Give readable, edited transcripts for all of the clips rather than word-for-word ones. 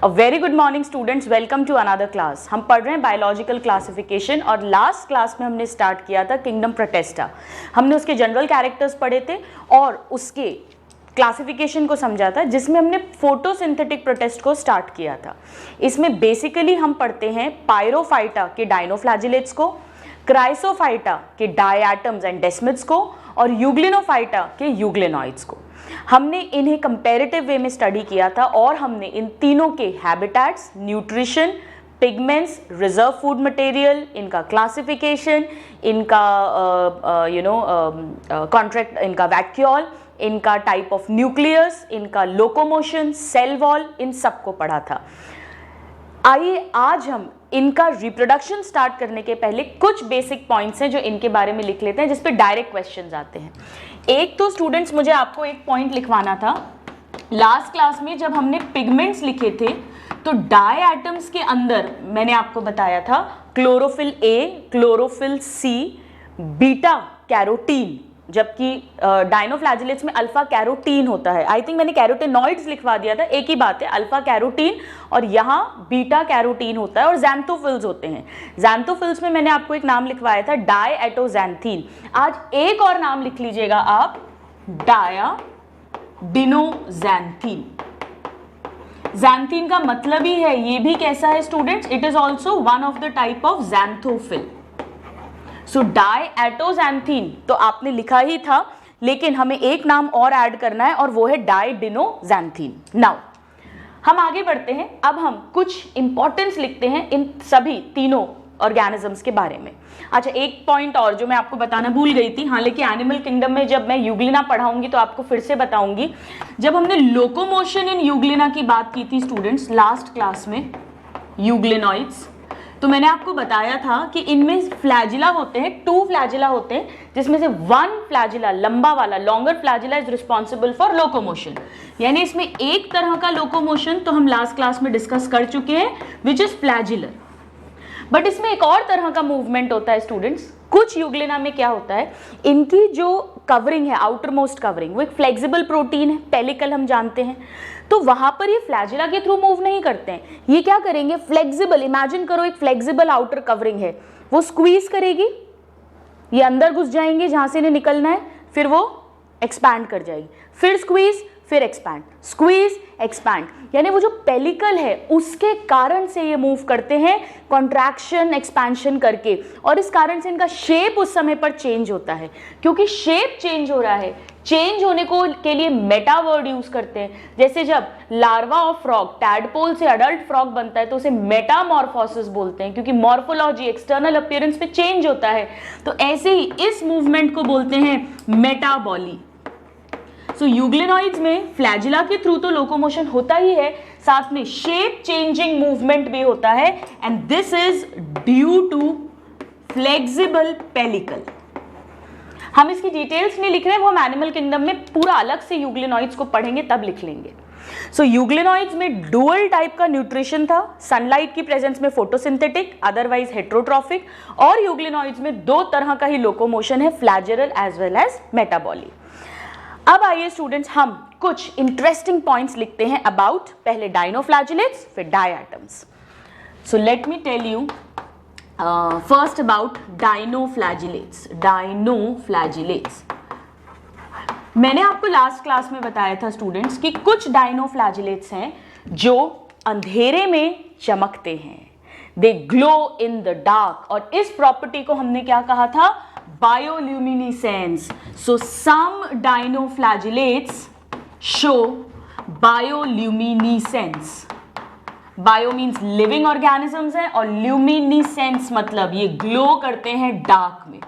A very good morning students, welcome to another class. हम पढ़ रहे हैं बायोलॉजिकल क्लासिफिकेशन और लास्ट क्लास में हमने स्टार्ट किया था किंगडम प्रोटेस्टा। हमने उसके जनरल कैरेक्टर्स पढ़े थे और उसके क्लासिफिकेशन को समझा था, जिसमें हमने फोटोसिंथेटिक प्रोटेस्ट को स्टार्ट किया था। इसमें बेसिकली हम पढ़ते हैं पायरोफाइटा के डायनोफ्लैजिलेट्स को, क्राइसोफाइटा के डायटम्स एंड डेस्मिड्स को और यूग्लिनोफाइटा के यूग्लिनॉइड्स को। हमने इन्हें कंपैरेटिव वे में स्टडी किया था और हमने इन तीनों के habitats, nutrition, pigments, reserve food material, इनका क्लासिफिकेशन, इनका कॉन्ट्रैक्ट, इनका वैक्यूल, इनका टाइप ऑफ न्यूक्लियस, इनका लोकोमोशन, सेल वॉल, इन सबको पढ़ा था। आइए आज हम इनका रिप्रोडक्शन स्टार्ट करने के पहले कुछ बेसिक पॉइंट्स हैं जो इनके बारे में लिख लेते हैं, जिस पे डायरेक्ट क्वेश्चंस आते हैं। एक तो स्टूडेंट्स मुझे आपको एक पॉइंट लिखवाना था। लास्ट क्लास में जब हमने पिगमेंट्स लिखे थे तो डाई एटम्स के अंदर मैंने आपको बताया था chlorophyll A, chlorophyll C, beta carotene, जबकि डायनोफ्लैजिलेट्स में अल्फा कैरोटीन होता है। आई थिंक मैंने कैरोटेनॉइड्स लिखवा दिया था, एक ही बात है, अल्फा कैरोटीन और यहाँ बीटा कैरोटीन होता है और ज़ैंथोफिल्स होते हैं। ज़ैंथोफिल्स में मैंने आपको एक नाम लिखवाया था डायएटोज़ैंथीन। आज एक और नाम लिख लीजिएगा आप, डायाडिनोज़ैंथीन। ज़ैंथीन का मतलब ही है, ये भी कैसा है students, it is also one of the type of xanthophyll. So diatoxanthin तो आपने लिखा ही था, लेकिन हमें एक नाम और ऐड करना है और वो है डायडिनोज़ैंथीन। नाउ हम आगे बढ़ते हैं। अब हम कुछ इंपॉर्टेंस लिखते हैं इन सभी तीनों ऑर्गेनिजम्स के बारे में। अच्छा, एक पॉइंट और जो मैं आपको बताना भूल गई थी, हाँ, लेकिन एनिमल किंगडम में जब मैं यूग्लिना पढ़ाऊंगी तो आपको फिर से बताऊंगी। जब हमने लोकोमोशन इन यूग्लिना की बात की थी स्टूडेंट्स लास्ट क्लास में, यूग्लिनॉइड्स, तो मैंने आपको बताया था कि इनमें फ्लैजिला होते हैं, 2 फ्लैजिला होते हैं, जिसमें से 1 फ्लैजिला, लंबा वाला, longer flagella is responsible for locomotion. यानी इसमें एक तरह का लोकोमोशन तो हम लास्ट क्लास में डिस्कस कर चुके हैं, विच इज फ्लैजिलर। बट इसमें एक और तरह का मूवमेंट होता है स्टूडेंट्स। कुछ यूग्लिना में क्या होता है, इनकी जो कवरिंग है, आउटर मोस्ट कवरिंग, वो एक फ्लेक्सिबल प्रोटीन है, पेलिकल हम जानते हैं, तो वहां पर ये फ्लैजिला के थ्रू मूव नहीं करते हैं। ये क्या करेंगे, फ्लेक्सिबल, इमेजिन करो एक फ्लेक्सिबल आउटर कवरिंग है, वो स्क्वीज करेगी, ये अंदर घुस जाएंगे जहां से इन्हें निकलना है, फिर वो एक्सपैंड कर जाएगी, फिर स्क्वीज, फिर एक्सपैंड, स्क्वीज, एक्सपैंड। यानी वो जो पेलिकल है उसके कारण से ये मूव करते हैं, कॉन्ट्रैक्शन एक्सपेंशन करके, और इस कारण से इनका शेप उस समय पर चेंज होता है। क्योंकि शेप चेंज हो रहा है, चेंज होने को के लिए मेटा वर्ड यूज करते हैं। जैसे जब लार्वा ऑफ फ्रॉग, टैडपोल से अडल्ट फ्रॉग बनता है तो उसे मेटामॉर्फोसिस बोलते हैं, क्योंकि मॉर्फोलॉजी, एक्सटर्नल अपीयरेंस पे चेंज होता है। तो ऐसे ही इस मूवमेंट को बोलते हैं मेटाबॉली। सो यूग्लिनॉइड्स में फ्लैजिला के थ्रू तो लोकोमोशन होता ही है, साथ में शेप चेंजिंग मूवमेंट भी होता है, and this is due to flexible pellicle. हम इसकी डिटेल्स नहीं लिख रहे हैं, वो हम एनिमल किंगडम में पूरा अलग से यूग्लिनॉइड्स को पढ़ेंगे तब लिख लेंगे। सो यूग्लिनॉइड्स में डुअल टाइप का न्यूट्रिशन था, सनलाइट की प्रेजेंस में फोटोसिंथेटिक, अदरवाइज हेट्रोट्रॉफिक, और यूग्लिनॉइड्स में 2 तरह का ही लोकोमोशन है, फ्लैजिलर एज वेल एज मेटाबॉली। अब आइए स्टूडेंट्स हम कुछ इंटरेस्टिंग पॉइंट्स लिखते हैं अबाउट, पहले डायनोफ्लैजिलेट्स, फिर diatoms. So let me tell you first about dinoflagellates. Dinoflagellates, मैंने आपको लास्ट क्लास में बताया था स्टूडेंट्स कि कुछ डायनोफ्लैजिलेट्स हैं जो अंधेरे में चमकते हैं, दे ग्लो इन द डार्क, और इस प्रॉपर्टी को हमने क्या कहा था, bioluminescence. So some dinoflagellates show bioluminescence. Bio means living organisms है और luminescence मतलब ये ग्लो करते हैं डार्क में,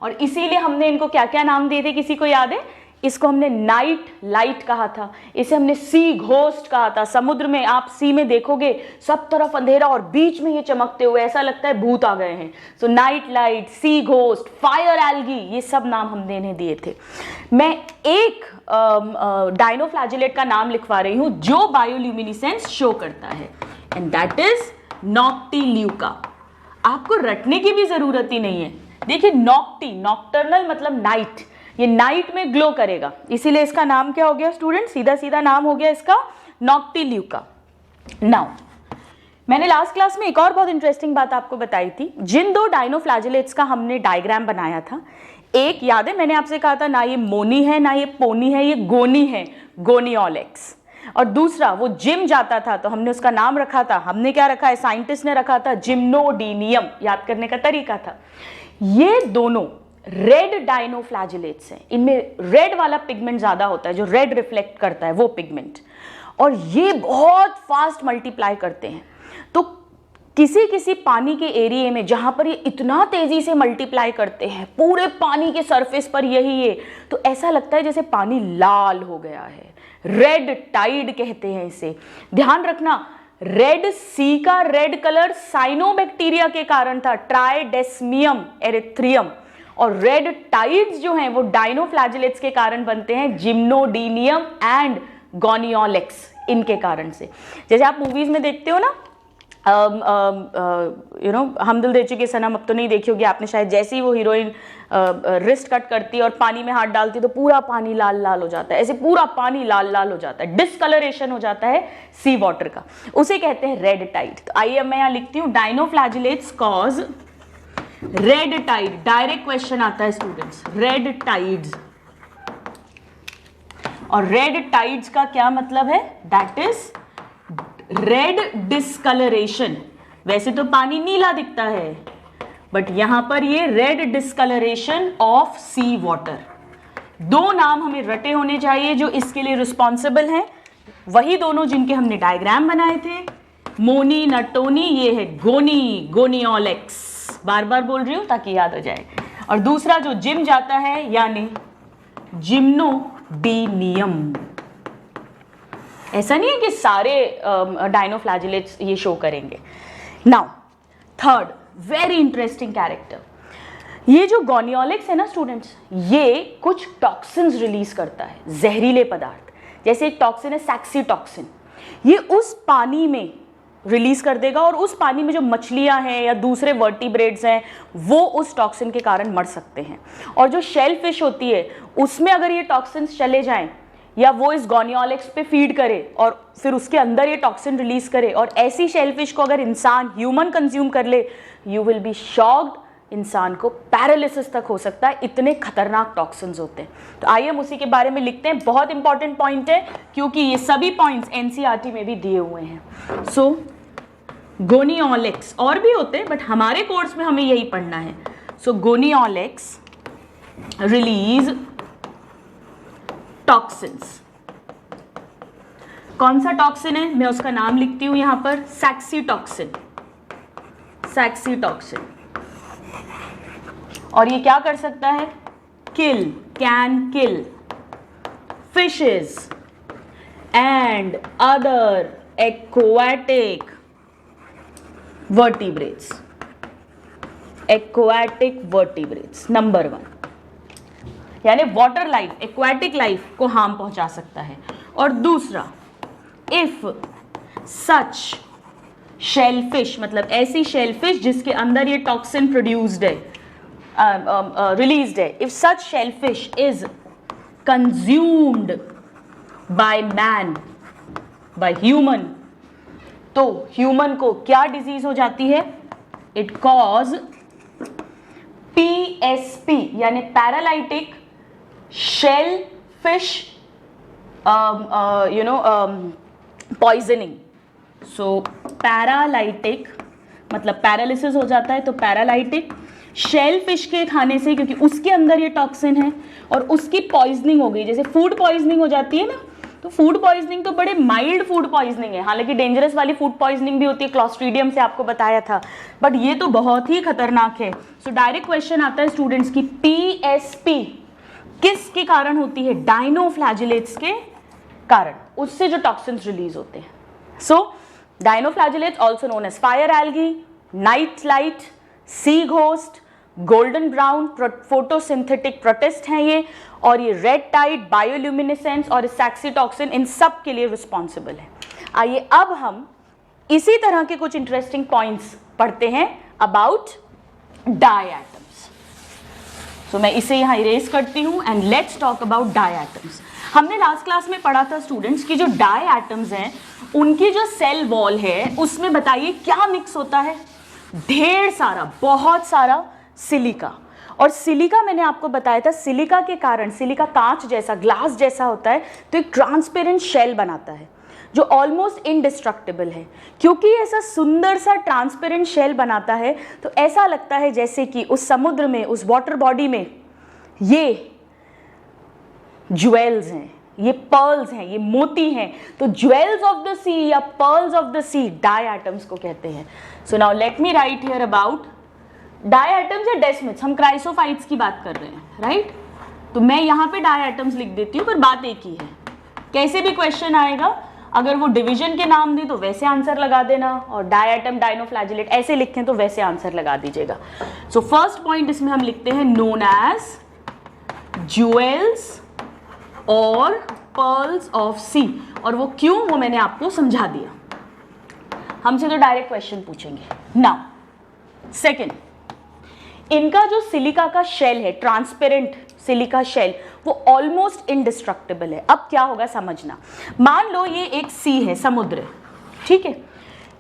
और इसीलिए हमने इनको क्या क्या नाम दिए थे, किसी को याद है? इसको हमने नाइट लाइट कहा था, इसे हमने सी घोस्ट कहा था। समुद्र में आप सी में देखोगे सब तरफ अंधेरा और बीच में ये चमकते हुए, ऐसा लगता है भूत आ गए हैं। सो night light, sea ghost, fire algae, ये सब नाम हमने इन्हें दिए थे। मैं एक डायनोफ्लैजिलेट का नाम लिखवा रही हूं जो बायोल्यूमिनेसेंस शो करता है, एंड दैट इज नॉक्टिल्यूका। आपको रटने की भी जरूरत ही नहीं है। देखिए, नॉक्टी, नॉक्टर्नल मतलब नाइट, ये नाइट में ग्लो करेगा, इसीलिए इसका नाम क्या हो गया स्टूडेंट, सीधा सीधा नाम हो गया इसका नॉक्टिल्यूका। नाउ मैंने लास्ट क्लास में एक और बहुत इंटरेस्टिंग बात आपको बताई थी। जिन दो डायनोफ्लैजिलेट्स का हमने डायग्राम बनाया था, एक याद है मैंने आपसे कहा था ना ये मोनी है ना ये पोनी है, ये गोनी है, गोनियोलेक्स। और दूसरा वो जिम जाता था तो हमने उसका नाम रखा था, हमने क्या रखा है, साइंटिस्ट ने रखा था जिम्नोडीनियम। याद करने का तरीका था। ये दोनों रेड डायनोफ्लैजिलेट्स हैं, इनमें रेड वाला पिगमेंट ज्यादा होता है, जो रेड रिफ्लेक्ट करता है वो पिगमेंट, और ये बहुत फास्ट मल्टीप्लाई करते हैं। तो किसी किसी पानी के एरिया में जहां पर ये इतना तेजी से मल्टीप्लाई करते हैं, पूरे पानी के सरफेस पर यही है, तो ऐसा लगता है जैसे पानी लाल हो गया है। रेड टाइड कहते हैं इसे। ध्यान रखना, रेड सी का रेड कलर साइनोबैक्टीरिया के कारण था, ट्राइडेस्मियम एरिथ्रियम, और रेड टाइड्स जो हैं वो डायनोफ्लैजिलेट्स के कारण बनते हैं, जिम्नोडीनियम एंड गोनियोलेक्स, इनके कारण से। जैसे आप मूवीज में देखते हो ना, हम दिल दे चुके सनम, अब तो नहीं देखी होगी आपने शायद, जैसे ही वो हीरोइन रिस्ट कट करती है और पानी में हाथ डालती है तो पूरा पानी लाल लाल हो जाता है, ऐसे पूरा पानी लाल लाल हो जाता है, डिस्कलरेशन हो जाता है सी वाटर का, उसे कहते हैं रेड टाइड। तो आइए मैं यहां लिखती हूं, dinoflagellates cause red tide. Direct question आता है स्टूडेंट्स, रेड टाइड्स। और रेड टाइड्स का क्या मतलब है, दैट इज रेड डिस्कलरेशन। वैसे तो पानी नीला दिखता है, बट यहां पर ये red discolouration of sea water. दो नाम हमें रटे होने चाहिए जो इसके लिए रिस्पॉन्सिबल हैं, वही दोनों जिनके हमने डायग्राम बनाए थे, मोनी न टोनी, ये है गोनी, गोनियोलेक्स, बार बार बोल रही हूं ताकि याद हो जाए। और दूसरा जो जिम जाता है यानी जिम्नोडीनियम। ऐसा नहीं है कि सारे डायनोफ्लैजिलेट्स ये शो करेंगे। Now third very interesting character, ये जो गोनियोलेक्स है ना स्टूडेंट्स, ये कुछ टॉक्सिन्स रिलीज करता है, जहरीले पदार्थ। जैसे एक टॉक्सिन है सैक्सी टॉक्सिन, ये उस पानी में रिलीज कर देगा, और उस पानी में जो मछलियां हैं या दूसरे वर्टिब्रेट्स हैं वो उस टॉक्सिन के कारण मर सकते हैं। और जो शेल फिश होती है उसमें अगर ये टॉक्सिन्स चले जाएं या वो इस गोनियोलेक्स पे फीड करे और फिर उसके अंदर ये टॉक्सिन रिलीज करे, और ऐसी शेलफिश को अगर इंसान ह्यूमन कंज्यूम कर ले, यू विल बी शॉक्ड, इंसान को पैरालिसिस तक हो सकता है, इतने खतरनाक टॉक्सिन्स होते हैं। तो आइए हम उसी के बारे में लिखते हैं, बहुत इंपॉर्टेंट पॉइंट है क्योंकि ये सभी पॉइंट्स एनसीईआरटी में भी दिए हुए हैं। सो गोनियोलेक्स और भी होते हैं बट हमारे कोर्स में हमें यही पढ़ना है। सो गोनियोलेक्स रिलीज टॉक्सिन्स। कौन सा टॉक्सिन है, मैं उसका नाम लिखती हूं यहां पर, सैक्सी टॉक्सिन, सैक्सी टॉक्सिन। और ये क्या कर सकता है, kill, can kill fishes and other aquatic vertebrates, aquatic vertebrates number 1, यानी वाटर लाइफ, एक्वाटिक लाइफ को हार्म पहुंचा सकता है। और दूसरा, इफ सच शेलफिश, मतलब ऐसी शेलफिश जिसके अंदर ये टॉक्सिन प्रोड्यूस्ड है, रिलीज्ड है, if such shellfish is consumed by man, by human, तो ह्यूमन को क्या डिजीज हो जाती है, इट कॉज PSP यानी पैरालाइटिक शेलफिश पॉइजनिंग। सो पैरालाइटिक मतलब पैरालिसिस हो जाता है, तो पैरालाइटिक शेलफिश के खाने से, क्योंकि उसके अंदर ये टॉक्सिन है और उसकी पॉइजनिंग हो गई। जैसे फूड पॉइजनिंग हो जाती है ना, तो फूड पॉइजनिंग तो बड़े माइल्ड फूड पॉइजनिंग है, हालांकि डेंजरस वाली फूड पॉइजनिंग भी होती है, क्लॉस्ट्रीडियम से आपको बताया था, बट ये तो बहुत ही खतरनाक है। सो डायरेक्ट क्वेश्चन आता है स्टूडेंट्स की, PSP किसके कारण होती है, डायनोफ्लैजिलेट्स के कारण, उससे जो टॉक्सिन्स रिलीज होते हैं। So dinoflagellates also known as fire algae, night light, sea ghost, golden brown photosynthetic protist हैं ये, और ये रेड टाइड, बायोल्यूमिनेसेंस और सैक्सी टॉक्सिन इन सब के लिए रिस्पॉन्सिबल है। आइए अब हम इसी तरह के कुछ इंटरेस्टिंग पॉइंट्स पढ़ते हैं अबाउट डायएटम्स। सो मैं इसे यहां इरेज करती हूं and let's talk about diatoms. हमने लास्ट क्लास में पढ़ा था स्टूडेंट्स कि जो डाई एटम्स हैं उनकी जो सेल वॉल है उसमें बताइए क्या मिक्स होता है, ढेर सारा, बहुत सारा सिलिका। और सिलिका मैंने आपको बताया था, सिलिका के कारण, सिलिका कांच जैसा, ग्लास जैसा होता है, तो एक ट्रांसपेरेंट शेल बनाता है जो ऑलमोस्ट इनडिस्ट्रक्टिबल है। क्योंकि ऐसा सुंदर सा ट्रांसपेरेंट शेल बनाता है तो ऐसा लगता है जैसे कि उस समुद्र में, उस वाटर बॉडी में ये ज्वेल्स हैं, ये पर्ल्स हैं, ये मोती हैं। तो ज्वेल्स ऑफ द सी या pearls of the sea diatoms को कहते हैं। So now let me write here about diatoms या डेस्मिथ्स। हम क्राइसोफाइट्स की बात कर रहे हैं, राइट? तो मैं यहाँ पे डाई एटम्स लिख देती हूँ, पर बात एक ही है। कैसे भी क्वेश्चन आएगा, अगर वो डिवीजन के नाम दें तो वैसे आंसर लगा देना, और डाई एटम, डाइनोफ्लैजिलेट ऐसे लिखें तो वैसे आंसर लगा दीजिएगा। सो फर्स्ट पॉइंट इसमें हम लिखते हैं नोन एज ज्वेल्स और पर्ल्स ऑफ सी। और वो क्यों, वो मैंने आपको समझा दिया। हमसे तो डायरेक्ट क्वेश्चन पूछेंगे। नाउ सेकंड, इनका जो सिलिका का शेल है, ट्रांसपेरेंट सिलिका शेल, वो ऑलमोस्ट इनडिस्ट्रक्टिबल है। अब क्या होगा समझना। मान लो ये एक सी है, समुद्र, ठीक है,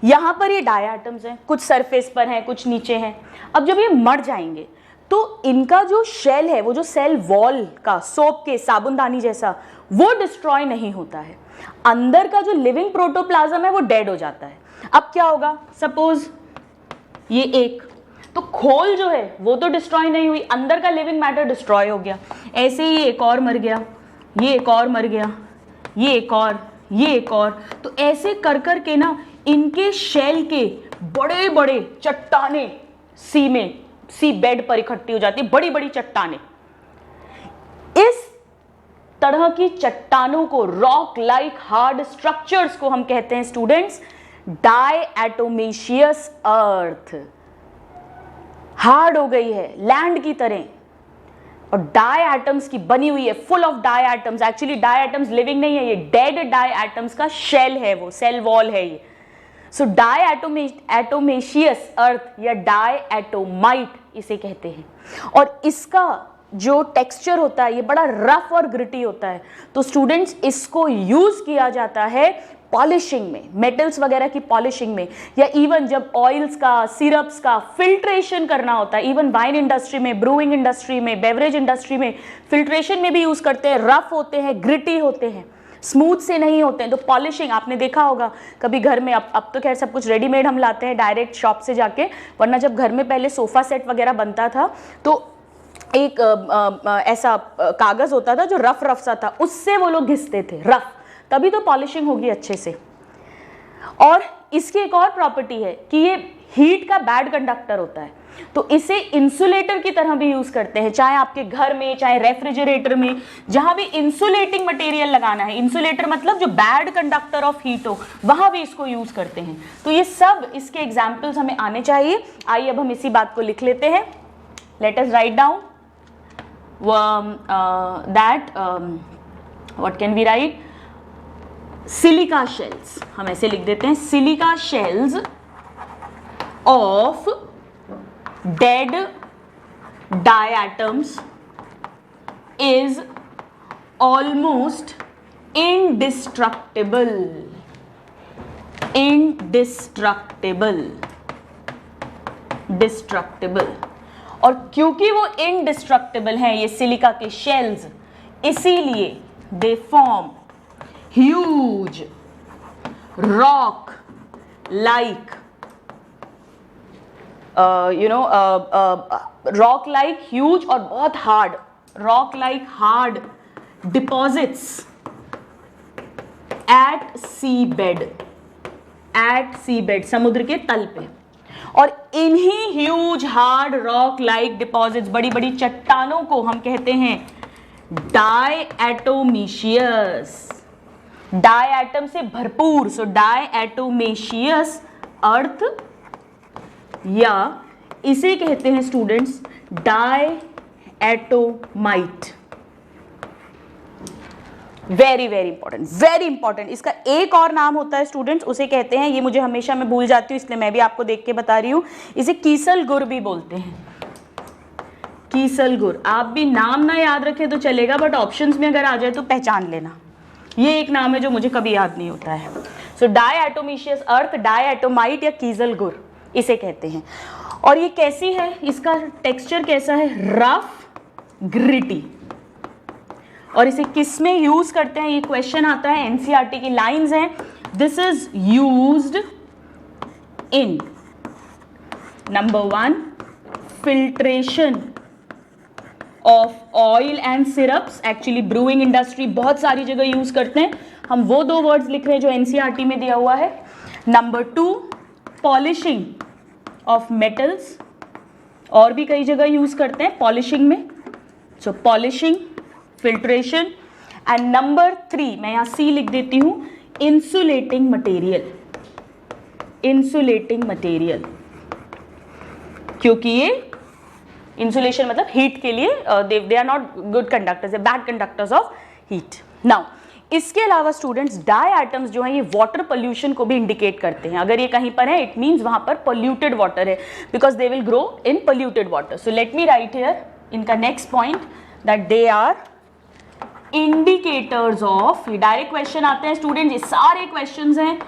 यहां पर ये डाई एटम्स हैं, कुछ सरफेस पर हैं, कुछ नीचे हैं। अब जब ये मर जाएंगे तो इनका जो शेल है, वो जो सेल वॉल का सोप के साबुनदानी जैसा, वो डिस्ट्रॉय नहीं होता है। अंदर का जो लिविंग प्रोटोप्लाज्म है वो डेड हो जाता है। अब क्या होगा, सपोज ये एक, तो खोल जो है वो तो डिस्ट्रॉय नहीं हुई, अंदर का लिविंग मैटर डिस्ट्रॉय हो गया। ऐसे ही एक और मर गया, ये एक और मर गया, ये एक और, ये एक और। तो ऐसे कर कर के ना इनके शेल के बड़े बड़े चट्टाने सी में, सी बेड पर इकट्ठी हो जाती, बड़ी बड़ी चट्टाने। इस तरह की चट्टानों को, रॉक लाइक हार्ड स्ट्रक्चर्स को हम कहते हैं स्टूडेंट्स डायएटोमेशियस अर्थ। हार्ड हो गई है लैंड की तरह, और डाई एटम्स की बनी हुई है, full of diatoms. Actually diatoms living नहीं है, ये डेड डाई एटम्स का शेल है, वो सेल वॉल है ये। सो डायएटोमेशियस अर्थ या डायएटोमाइट इसे कहते हैं। और इसका जो टेक्सचर होता है ये बड़ा रफ और ग्रिटी होता है। तो स्टूडेंट्स इसको यूज किया जाता है पॉलिशिंग में, मेटल्स वगैरह की पॉलिशिंग में, या इवन जब ऑयल्स का, सिरप्स का फिल्ट्रेशन करना होता है। इवन वाइन इंडस्ट्री में, ब्रूइंग इंडस्ट्री में, बेवरेज इंडस्ट्री में फिल्ट्रेशन में भी यूज करते हैं। रफ होते हैं, ग्रिटी होते हैं, स्मूथ से नहीं होते हैं। तो पॉलिशिंग आपने देखा होगा कभी घर में, अब तो खैर सब कुछ रेडीमेड हम लाते हैं डायरेक्ट शॉप से जाके, वरना जब घर में पहले सोफा सेट वगैरह बनता था तो एक ऐसा कागज होता था जो रफ रफ सा था, उससे वो लोग घिसते थे, रफ, तभी तो पॉलिशिंग होगी अच्छे से। और इसकी एक और प्रॉपर्टी है कि ये हीट का बैड कंडक्टर होता है, तो इसे इंसुलेटर की तरह भी यूज करते हैं, चाहे आपके घर में, चाहे रेफ्रिजरेटर में, जहां भी इंसुलेटिंग मटेरियल लगाना है। इंसुलेटर मतलब जो बैड कंडक्टर ऑफ हीट हो, वहां भी इसको यूज करते हैं। तो ये सब इसके एग्जाम्पल्स हमें आने चाहिए। आइए अब हम इसी बात को लिख लेते हैं। Let us write down that what can we write, silica shells, हम ऐसे लिख देते हैं, silica shells of dead diatoms is indestructible. Destructible. और क्योंकि वो indestructible हैं ये सिलिका के शेल्स, इसीलिए they form huge rock like rock like huge और बहुत hard, rock like hard deposits at sea bed, at sea bed, समुद्र के तल पे। और इन्हीं huge hard rock like deposits, बड़ी बड़ी चट्टानों को हम कहते हैं डायएटोमेशियस, डायएटम से भरपूर। सो डायएटोमेशियस अर्थ, या इसे कहते हैं students diatomite. Very very important, very important. इसका एक और नाम होता है स्टूडेंट्स, उसे कहते हैं, ये मुझे हमेशा मैं भूल जाती हूँ इसलिए मैं भी आपको देख के बता रही हूँ, इसे कीसल गुर भी बोलते हैं। कीसल गुर। आप भी नाम ना याद रखें तो चलेगा, बट ऑप्शंस में अगर आ जाए तो पहचान लेना। ये एक नाम है जो मुझे कभी याद नहीं होता है। सो डायटोमिशियस अर्थ, डायटोमाइट या कीजल गुर इसे कहते हैं। और ये कैसी है, इसका टेक्सचर कैसा है, रफ ग्रिटी। और इसे किस में यूज करते हैं, ये क्वेश्चन आता है, एनसीईआरटी की लाइंस हैं, this is used in number 1 filtration of oil and syrups. Actually brewing industry बहुत सारी जगह यूज करते हैं, हम वो 2 वर्ड्स लिख रहे हैं जो एनसीईआरटी में दिया हुआ है। नंबर 2 पॉलिशिंग ऑफ मेटल्स, और भी कई जगह यूज करते हैं पॉलिशिंग में। सो पॉलिशिंग, फिल्ट्रेशन। एंड नंबर 3 मैं यहां सी लिख देती हूं, इंसुलेटिंग मटेरियल। इंसुलेटिंग मटेरियल, क्योंकि ये इंसुलेशन मतलब हीट के लिए they are not good conductors, bad conductors of heat. Now इसके अलावा स्टूडेंट्स डाई एटम्स जो हैं ये वाटर पोल्यूशन को भी इंडिकेट करते हैं। अगर ये कहीं पर है इट मीन्स वहां पर पोल्यूटेड वाटर है, because they will grow in polluted water. So let me write here इनका next point that they are indicators of, ये डायरेक्ट क्वेश्चन आते हैं स्टूडेंट, ये सारे क्वेश्चंस हैं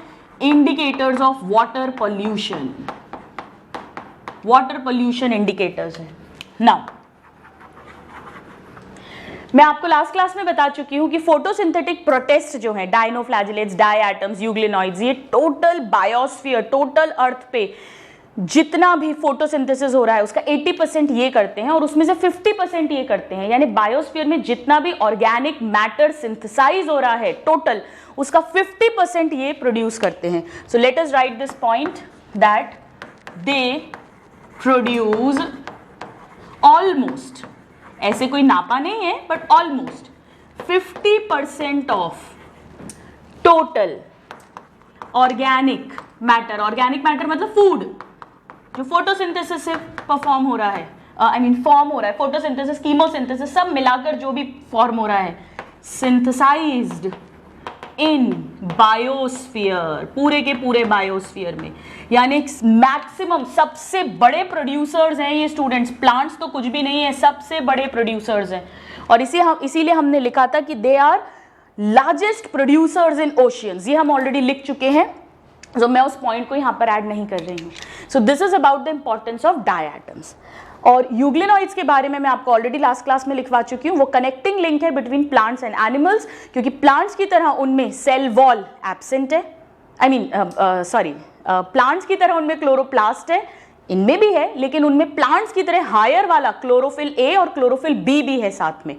indicators of water pollution. Water pollution indicators हैं। Now मैं आपको लास्ट क्लास में बता चुकी हूं कि फोटोसिंथेटिक प्रोटेस्ट जो है, डायनोफ्लैजिलेट्स, डाई एटम्स, यूग्लिनॉइड्स, ये टोटल बायोस्फीयर, टोटल अर्थ पे जितना भी फोटोसिंथेसिस हो रहा है उसका 80% ये करते हैं, और उसमें से 50% ये करते हैं। यानी बायोस्फीयर में जितना भी ऑर्गेनिक मैटर सिंथेसाइज हो रहा है टोटल, उसका 50% ये प्रोड्यूस करते हैं। So let us right this point that they produce almost, ऐसे कोई नापा नहीं है but almost 50% of total organic matter. Organic matter मतलब फूड जो फोटोसिंथेसिस से परफॉर्म हो रहा है, फॉर्म हो रहा है, फोटोसिंथेसिस, कीमोसिंथेसिस, सब मिलाकर जो भी फॉर्म हो रहा है, सिंथेसाइज्ड इन बायोस्फीयर, पूरे के पूरे बायोस्फीयर में। यानी मैक्सिमम सबसे बड़े प्रोड्यूसर्स हैं ये स्टूडेंट्स, प्लांट्स तो कुछ भी नहीं है, सबसे बड़े प्रोड्यूसर्स हैं। और इसीलिए हमने लिखा था कि they are largest producers in oceans, ये हम ऑलरेडी लिख चुके हैं, तो मैं उस पॉइंट को यहां पर ऐड नहीं कर रही हूं। So this is about the importance of diatoms. और यूग्लिनॉइड्स के बारे में मैं आपको ऑलरेडी लास्ट क्लास में लिखवा चुकी हूँ, वो कनेक्टिंग लिंक है बिटवीन प्लांट्स एंड एनिमल्स, क्योंकि प्लांट्स की तरह उनमें सेल वॉल एब्सेंट है, प्लांट्स की तरह उनमें क्लोरोप्लास्ट है, इनमें भी है, लेकिन उनमें प्लांट्स की तरह हायर वाला क्लोरोफिल ए और क्लोरोफिल बी भी है साथ में।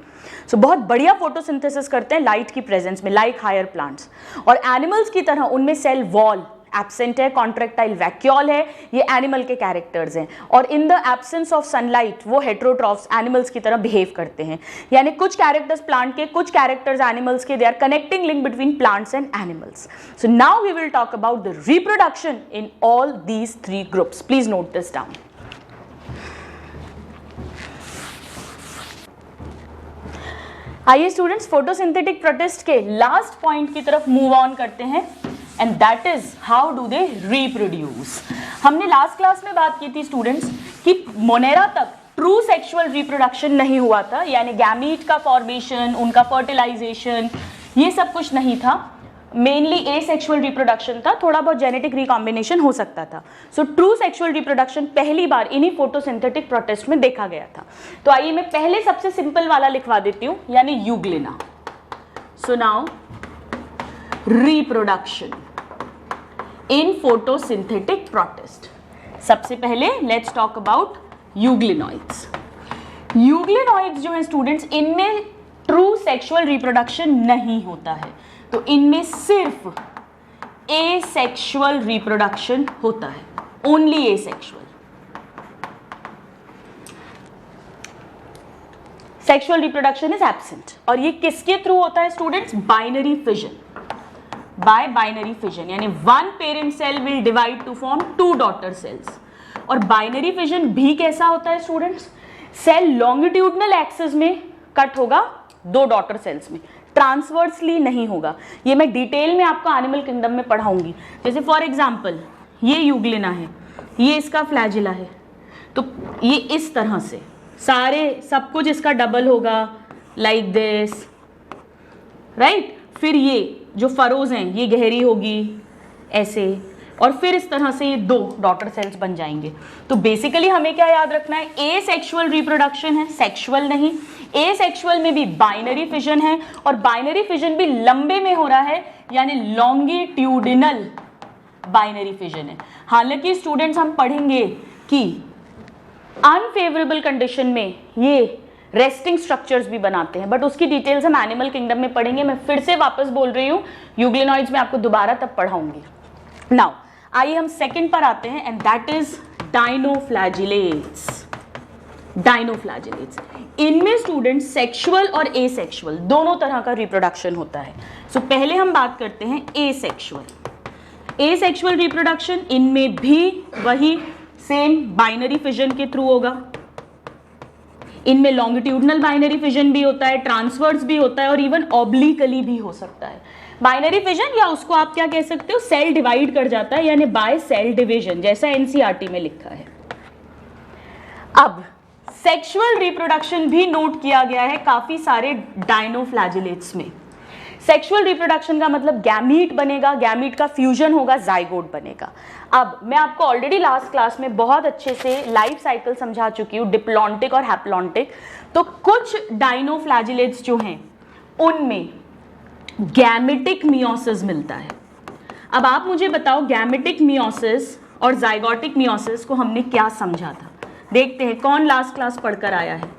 सो बहुत बढ़िया फोटोसिंथेसिस करते हैं लाइट की प्रेजेंस में, लाइक हायर प्लांट्स। और एनिमल्स की तरह उनमें सेल वॉल एब्सेंट है, कॉन्ट्रैक्टाइल वैक्यूल है, ये एनिमल के कैरेक्टर्स हैं। और in the absence of sunlight वो हेट्रोट्रॉफ्स एनिमल्स की तरह बिहेव करते हैं। यानी कुछ कैरेक्टर्स प्लांट के, कुछ कैरेक्टर्स एनिमल्स के, they are connecting link between plants and animals. So now we will talk about the reproduction in all these 3 groups. Please note this down. आइए स्टूडेंट्स फोटोसिंथेटिक प्रोटिस्ट के last point की तरफ move on करते हैं, and that is how do they reproduce. हमने last class में बात की थी स्टूडेंट्स कि मोनेरा तक ट्रू सेक्सुअल रिप्रोडक्शन नहीं हुआ था, यानी गैमीट का फॉर्मेशन, उनका फर्टिलाइजेशन, ये सब कुछ नहीं था, मेनली एसेक्सुअल रिप्रोडक्शन था, थोड़ा बहुत जेनेटिक रिकॉम्बिनेशन हो सकता था। सो ट्रू सेक्सुअल रिप्रोडक्शन पहली बार इन्हीं फोटोसिंथेटिक प्रोटिस्ट में देखा गया था। तो आइए मैं पहले सबसे सिंपल वाला लिखवा देती हूँ, यानी Euglena. So now reproduction in photosynthetic protist. सबसे पहले let's talk about euglenoids. Euglenoids जो है स्टूडेंट्स, इनमें ट्रू सेक्सुअल रिप्रोडक्शन नहीं होता है, तो इनमें सिर्फ एसेक्सुअल रिप्रोडक्शन होता है, only asexual. Sexual reproduction is absent. और ये किसके थ्रू होता है students? Binary fission, by binary fission, यानी 1 parent cell will divide to form 2 daughter cells. और बाइनरी फिजन भी कैसा होता है स्टूडेंट्स? सेल लॉन्गिट्यूडनल एक्सिस में कट होगा 2 डॉटर सेल्स में, ट्रांसवर्सली नहीं होगा। ये मैं डिटेल में आपको एनिमल किंगडम में पढ़ाऊंगी। जैसे फॉर एग्जांपल ये यूग्लिना है, ये इसका फ्लैजिला है, तो ये इस तरह से सारे सब कुछ इसका डबल होगा, लाइक दिस, राइट। फिर ये जो फरोज हैं ये गहरी होगी ऐसे, और फिर इस तरह से ये 2 डॉटर सेल्स बन जाएंगे। तो बेसिकली हमें क्या याद रखना है, ए सेक्सुअल रिप्रोडक्शन है, सेक्सुअल नहीं। ए सेक्सुअल में भी बाइनरी फिजन है, और बाइनरी फिजन भी लंबे में हो रहा है, यानी लॉन्गिट्यूडिनल बाइनरी फिजन है। हालांकि स्टूडेंट्स हम पढ़ेंगे कि अनफेवरेबल कंडीशन में ये रेस्टिंग स्ट्रक्चर्स भी बनाते हैं, बट उसकी डिटेल्स हम एनिमल किंगडम में पढ़ेंगे। मैं फिर से वापस बोल रही हूँ, यूग्लिनॉइड्स में आपको दोबारा तब पढ़ाऊंगी। नाउ आइए हम सेकंड पर आते हैं, and that is dinoflagellates. Dinoflagellates, इनमें स्टूडेंट सेक्सुअल और एसेक्सुअल दोनों तरह का रिप्रोडक्शन होता है। सो पहले हम बात करते हैं एसेक्सुअल। एसेक्सुअल रिप्रोडक्शन, इनमें भी वही सेम बाइनरी फिजन के थ्रू होगा। इनमें लॉन्गिट्यूडनल बाइनरी फिजन भी होता है, ट्रांसवर्स भी होता है, और इवन ऑब्लिकली भी हो सकता है। बाइनरी फिजन, या उसको आप क्या कह सकते हो, सेल डिवाइड कर जाता है, यानी बाय सेल डिवीजन, जैसा एनसीईआरटी में लिखा है। अब सेक्सुअल रिप्रोडक्शन भी नोट किया गया है काफी सारे डाइनोफ्लैजिलेट्स में। सेक्सुअल रिप्रोडक्शन का मतलब गैमीट बनेगा, गैमीट का फ्यूजन होगा, जाइगोट बनेगा। अब मैं आपको ऑलरेडी लास्ट क्लास में बहुत अच्छे से लाइफ साइकिल समझा चुकी हूँ, डिप्लॉन्टिक और हैप्लॉन्टिक। तो कुछ डाइनोफ्लैजिलेट्स जो हैं उनमें गैमेटिक मियोसिस मिलता है। अब आप मुझे बताओ, गैमेटिक मियोसिस और जाइगोटिक मियोसिस को हमने क्या समझा था, देखते हैं कौन लास्ट क्लास पढ़कर आया है।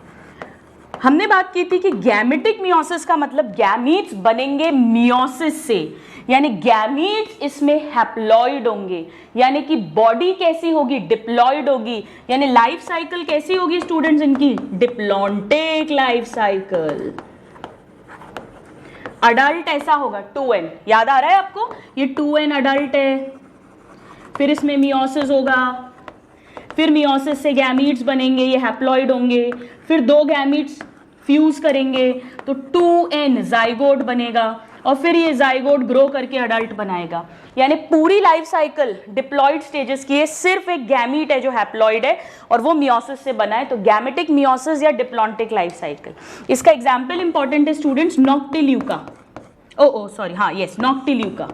हमने बात की थी कि गैमेटिक मियोसिस का मतलब गैमीट्स बनेंगे मियोसिस से, यानी गैमीट्स इसमें हैप्लॉइड होंगे, यानी कि बॉडी कैसी होगी, डिप्लॉइड होगी, यानी लाइफ साइकिल कैसी होगी स्टूडेंट्स इनकी, डिप्लॉन्टिक लाइफ साइकिल। अडल्ट ऐसा होगा 2n, याद आ रहा है आपको, ये 2n अडल्ट है। फिर इसमें मियोसिस होगा, फिर मियोसिस से गैमीट्स बनेंगे, ये हैप्लॉइड होंगे, फिर 2 गैमीट्स फ्यूज करेंगे तो 2n जाइगोट बनेगा, और फिर ये जाइगोट ग्रो करके अडल्ट बनाएगा। यानी पूरी लाइफ साइकिल डिप्लॉइड स्टेजेस की है, सिर्फ एक गैमीट है जो हैप्लॉइड है और वो मियोसिस से बना है। तो गैमेटिक मियोसिस या डिप्लॉन्टिक लाइफ साइकिल। इसका एग्जाम्पल इंपॉर्टेंट है स्टूडेंट्स, नॉक्टिल्यूका। सॉरी, हाँ यस, नॉक्टिल्यूका।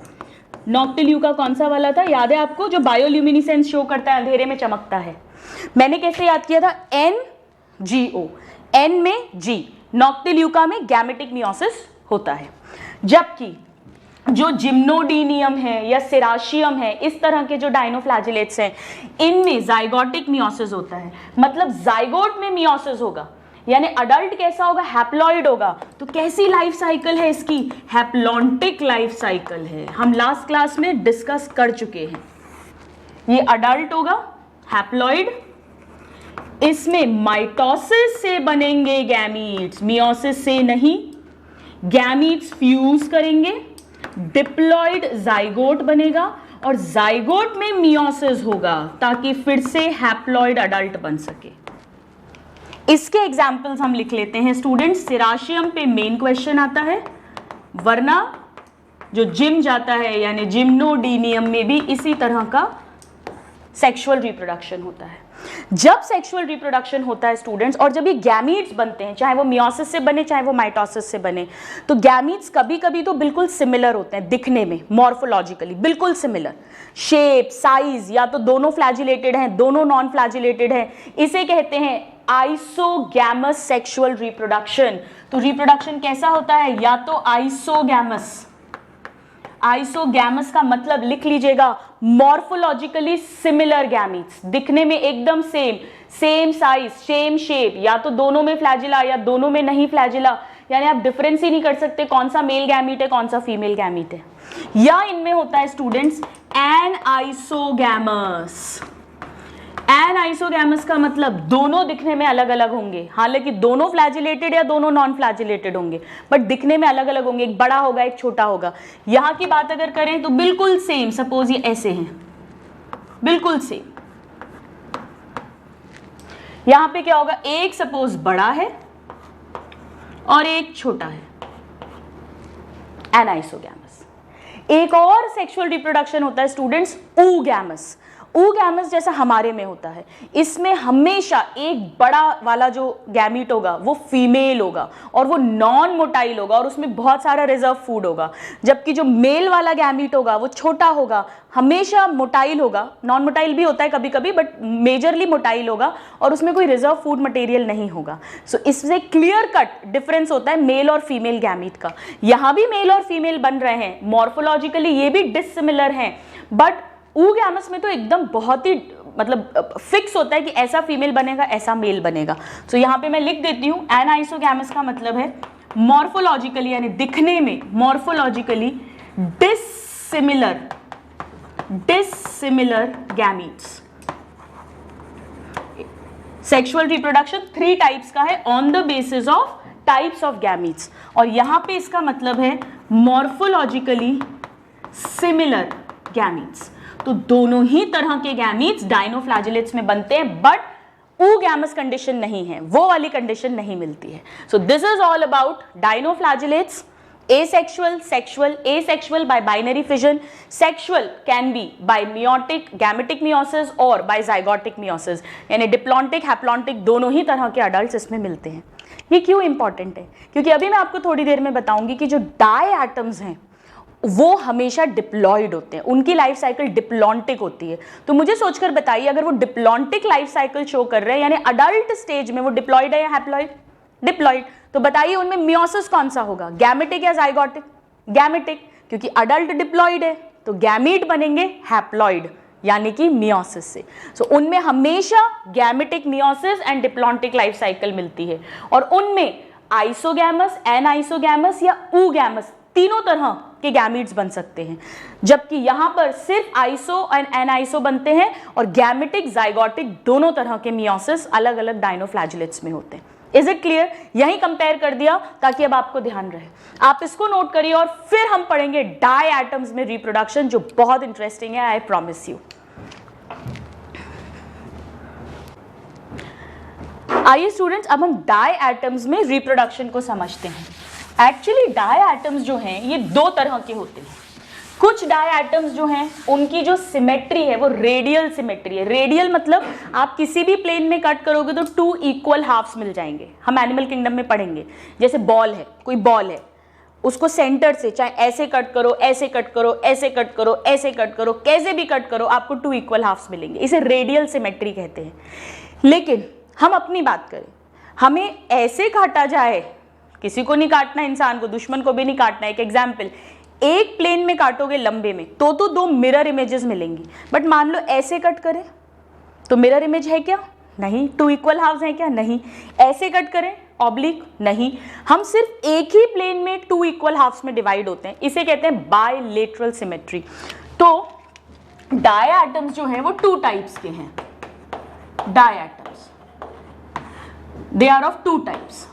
नॉक्टिल्यूका कौन सा वाला था, याद है आपको, जो बायोल्यूमिनिसेंस शो करता है, अंधेरे में चमकता है। मैंने कैसे याद किया था, NGO, N में G, नॉक्टिल्यूका में गैमेटिक मियोसिस होता है। जबकि जो जिम्नोडीनियम है या सेराशियम है, इस तरह के जो डाइनोफ्लैजिलेट्स हैं, इनमें जाइगोटिक मियोसिस होता है। मतलब जाइगोट में मियोसिस होगा, यानी अडल्ट कैसा होगा, हैप्लॉइड होगा। तो कैसी लाइफ साइकिल है इसकी, हैप्लॉन्टिक लाइफ साइकिल है। हम लास्ट क्लास में डिस्कस कर चुके हैं। ये अडल्ट होगा, हैप्लॉइड, इसमें माइटोसिस से बनेंगे गैमीट्स, मियोसिस से नहीं। गैमीट्स फ्यूज करेंगे, डिप्लॉइड जाइगोट बनेगा, और जाइगोट में मियोसिस होगा ताकि फिर से हैप्लॉइड अडल्ट बन सके। इसके एग्जाम्पल्स हम लिख लेते हैं स्टूडेंट्स। सेराशियम पे मेन क्वेश्चन आता है, वरना जो जिम जाता है यानी जिम्नोडीनियम में भी इसी तरह का सेक्सुअल रिप्रोडक्शन होता है। जब सेक्सुअल रिप्रोडक्शन होता है स्टूडेंट्स, और जब ये गैमीट्स बनते हैं, चाहे वो मियोसिस से बने चाहे वो माइटोसिस से बने, तो गैमीट्स कभी कभी तो बिल्कुल सिमिलर होते हैं दिखने में, मॉर्फोलॉजिकली बिल्कुल सिमिलर, शेप, साइज, या तो दोनों फ्लैजिलेटेड हैं, दोनों नॉन फ्लैजिलेटेड हैं। इसे कहते हैं आइसोगैमस सेक्सुअल रिप्रोडक्शन। तो रिप्रोडक्शन कैसा होता है, या तो आइसोगैमस। आइसोगैमस का मतलब लिख लीजिएगा, मॉर्फोलॉजिकली सिमिलर गैमीट्स, दिखने में एकदम सेम साइज, सेम शेप, या तो दोनों में फ्लैजिला या दोनों में नहीं फ्लैजिला, यानी आप डिफरेंस ही नहीं कर सकते कौन सा मेल गैमीट है कौन सा फीमेल गैमीट है। या इनमें होता है स्टूडेंट्स एनाइसोगैमस। एनाइसोगैमस का मतलब दोनों दिखने में अलग अलग होंगे, हालांकि दोनों फ्लैजिलेटेड या दोनों नॉन फ्लैजिलेटेड होंगे, बट दिखने में अलग अलग होंगे, एक बड़ा होगा एक छोटा होगा। यहां की बात अगर करें तो बिल्कुल सेम, सपोज ये ऐसे हैं, बिल्कुल सेम। यहां पे क्या होगा, एक सपोज बड़ा है और एक छोटा है, एनाइसोगैमस। एक और सेक्सुअल रिप्रोडक्शन होता है स्टूडेंट्स, oogamous। oogamous जैसा हमारे में होता है, इसमें हमेशा एक बड़ा वाला जो गैमीट होगा वो फीमेल होगा और वो नॉन मोटाइल होगा और उसमें बहुत सारा रिजर्व फूड होगा, जबकि जो मेल वाला गैमीट होगा वो छोटा होगा, हमेशा मोटाइल होगा, नॉन मोटाइल भी होता है कभी कभी बट मेजरली मोटाइल होगा और उसमें कोई रिजर्व फूड मटेरियल नहीं होगा। सो इससे क्लियर कट डिफरेंस होता है मेल और फीमेल गैमीट का। यहाँ भी मेल और फीमेल बन रहे हैं, मॉर्फोलॉजिकली ये भी डिसिमिलर हैं, बट oogamous में तो एकदम बहुत ही मतलब फिक्स होता है कि ऐसा फीमेल बनेगा ऐसा मेल बनेगा। सो यहाँ पे मैं लिख देती हूँ एनाइसोगैमस का मतलब है मॉर्फोलॉजिकली यानी दिखने में morphologically dissimilar gametes. Sexual reproduction 3 types का है on the basis of types of gametes, और यहां पे इसका मतलब है मॉर्फोलॉजिकली सिमिलर गैमीट्स। तो दोनों ही तरह के गैमीट्स डायनोफ्लैजिलेट्स में बनते हैं, बट oogamous कंडीशन नहीं है, वो वाली कंडीशन नहीं मिलती है। सो this is all about dinoflagellates. asexual, sexual, asexual by binary fission, sexual can be by meiotic, gametic meiosis और by zygotic meiosis, यानी डिप्लॉन्टिक हैप्लॉन्टिक दोनों ही तरह के अडल्ट इसमें मिलते हैं। ये क्यों इंपॉर्टेंट है? क्योंकि अभी मैं आपको थोड़ी देर में बताऊंगी कि जो डाई एटम्स हैं वो हमेशा डिप्लॉइड होते हैं, उनकी लाइफ साइकिल डिप्लॉन्टिक होती है। तो मुझे सोचकर बताइए, अगर वो डिप्लॉन्टिक लाइफ साइकिल शो कर रहे हैं यानी अडल्ट स्टेज में, वो डिप्लॉइड है या हैप्लॉइड? डिप्लॉइड। तो बताइए उनमें मियोसिस कौन सा होगा, गैमेटिक या जाइगोटिक? गैमेटिक, क्योंकि अडल्ट डिप्लॉइड है तो गैमीट बनेंगे हैप्लॉइड यानी कि मियोसिस से। सो उनमें हमेशा gametic, meiosis and diplontic life cycle मिलती है, और उनमें आइसोगैमस, एनाइसोगैमस या oogamous तीनों तरह के गैमीट्स बन सकते हैं, जबकि यहां पर सिर्फ आइसो एंड एनाइसो बनते हैं और गैमेटिक, जाइगोटिक दोनों तरह के मियोसिस अलग अलग डायनोफ्लैजिलेट्स में होते हैं। Is it clear? यही कंपेयर कर दिया ताकि अब आपको ध्यान रहे। आप इसको नोट करिए और फिर हम पढ़ेंगे डाई एटम्स में रिप्रोडक्शन, जो बहुत इंटरेस्टिंग है, आई प्रॉमिस यू। आइए स्टूडेंट्स, अब हम डाई एटम्स में रिप्रोडक्शन को समझते हैं। एक्चुअली डाई एटम्स जो हैं ये 2 तरह के होते हैं। कुछ डाई एटम्स जो हैं उनकी जो सिमेट्री है वो रेडियल सिमेट्री है। रेडियल मतलब आप किसी भी प्लेन में कट करोगे तो 2 इक्वल हाफ्स मिल जाएंगे। हम एनिमल किंगडम में पढ़ेंगे, जैसे बॉल है, कोई बॉल है, उसको सेंटर से चाहे ऐसे कट करो, ऐसे कट करो, ऐसे कट करो, ऐसे कट करो, कैसे भी कट करो, आपको 2 इक्वल हाफ्स मिलेंगे। इसे रेडियल सिमेट्री कहते हैं। लेकिन हम अपनी बात करें, हमें ऐसे काटा जाए, किसी को नहीं काटना, इंसान को, दुश्मन को भी नहीं काटना। एक एग्जाम्पल, एक प्लेन में काटोगे लंबे में तो 2 मिरर इमेजेस मिलेंगी, बट मान लो ऐसे कट करें तो मिरर इमेज है क्या? नहीं। 2 इक्वल हाफ्स हैं क्या? नहीं। ऐसे कट करें ऑब्लिक? नहीं। हम सिर्फ एक ही प्लेन में 2 इक्वल हाफ्स में डिवाइड होते हैं, इसे कहते हैं बायलेटरल सिमेट्री। तो डाई एटम्स जो हैं वो 2 टाइप्स के हैं। Diatoms, they are of 2 types.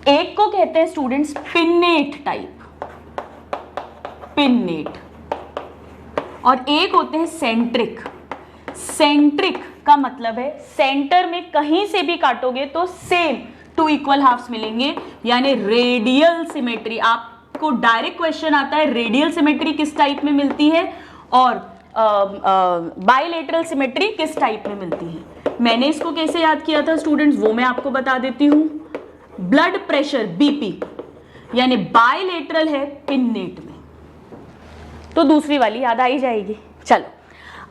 एक को कहते हैं स्टूडेंट्स पिन्नेट टाइप, पिन्नेट, और एक होते हैं सेंट्रिक। सेंट्रिक का मतलब है सेंटर में कहीं से भी काटोगे तो सेम 2 इक्वल हाफ्स मिलेंगे, यानी रेडियल सिमेट्री। आपको डायरेक्ट क्वेश्चन आता है रेडियल सिमेट्री किस टाइप में मिलती है और बायलेटरल सिमेट्री किस टाइप में मिलती है। मैंने इसको कैसे याद किया था स्टूडेंट्स, वो मैं आपको बता देती हूं। ब्लड प्रेशर बीपी यानी बायलेटरल है पिन्नेट में, तो दूसरी वाली याद आई जाएगी। चलो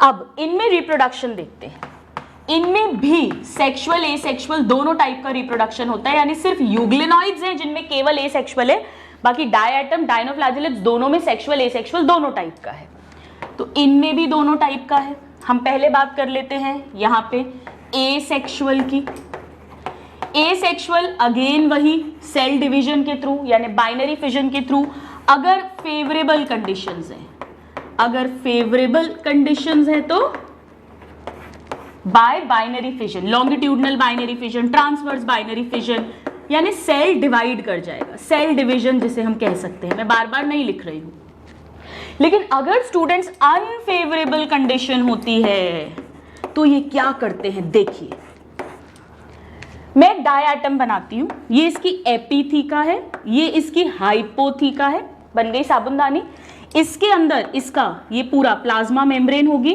अब इनमें रिप्रोडक्शन देखते हैं। इनमें भी सेक्सुअल एसेक्सुअल दोनों टाइप का रिप्रोडक्शन होता है, यानी सिर्फ यूग्लिनॉइड्स हैं जिनमें केवल एसेक्सुअल है, बाकी डायएटम, डायनोफ्लैजिलेट्स दोनों में सेक्सुअल एसेक्सुअल दोनों टाइप का है। तो इनमें भी दोनों टाइप का है। हम पहले बात कर लेते हैं यहाँ पे एसेक्सुअल की। एसेक्सुअल अगेन वही सेल डिवीजन के थ्रू यानी बाइनरी फिजन के थ्रू, अगर फेवरेबल कंडीशंस हैं, अगर फेवरेबल कंडीशंस हैं तो bye binary fission, longitudinal binary fission, transverse binary fission, यानी सेल डिवाइड कर जाएगा, सेल डिवीजन जिसे हम कह सकते हैं। मैं बार बार नहीं लिख रही हूं। लेकिन अगर स्टूडेंट्स अनफेवरेबल कंडीशन होती है तो ये क्या करते हैं, देखिए। मैं एक डायएटम बनाती हूं, ये इसकी एपीथीका है, ये इसकी हाइपोथीका है, बन गई साबुनदानी। इसके अंदर इसका ये पूरा प्लाज्मा मेम्ब्रेन होगी,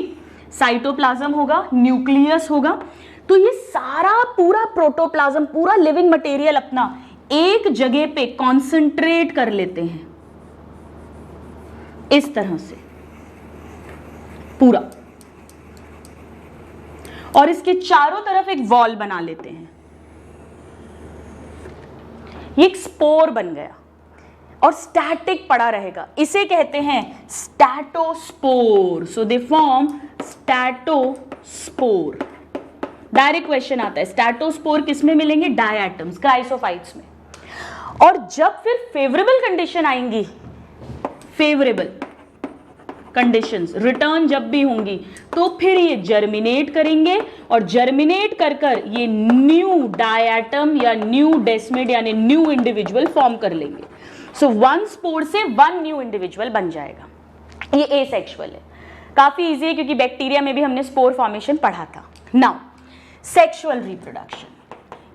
साइटोप्लाज्म होगा, न्यूक्लियस होगा। तो ये सारा पूरा प्रोटोप्लाज्म, पूरा लिविंग मटेरियल अपना एक जगह पे कॉन्सेंट्रेट कर लेते हैं इस तरह से पूरा, और इसके चारों तरफ एक वॉल बना लेते हैं। ये एक स्पोर बन गया और स्टैटिक पड़ा रहेगा, इसे कहते हैं स्टैटोस्पोर। सो दे फॉर्म स्टैटोस्पोर। डायरेक्ट क्वेश्चन आता है, स्टैटोस्पोर किस में मिलेंगे? डायएटम्स, क्राइसोफाइट्स में। और जब फिर फेवरेबल कंडीशन आएंगी, फेवरेबल कंडीशंस रिटर्न जब भी होंगी, तो फिर ये जर्मिनेट करेंगे और जर्मिनेट कर कर ये न्यू डायएटम या न्यू डेस्मिड यानी न्यू इंडिविजुअल फॉर्म कर लेंगे। सो वन स्पोर से वन न्यू इंडिविजुअल बन जाएगा। ये एसेक्सुअल है, काफी इजी है क्योंकि बैक्टीरिया में भी हमने स्पोर फॉर्मेशन पढ़ा था। नाउ सेक्सुअल रिप्रोडक्शन,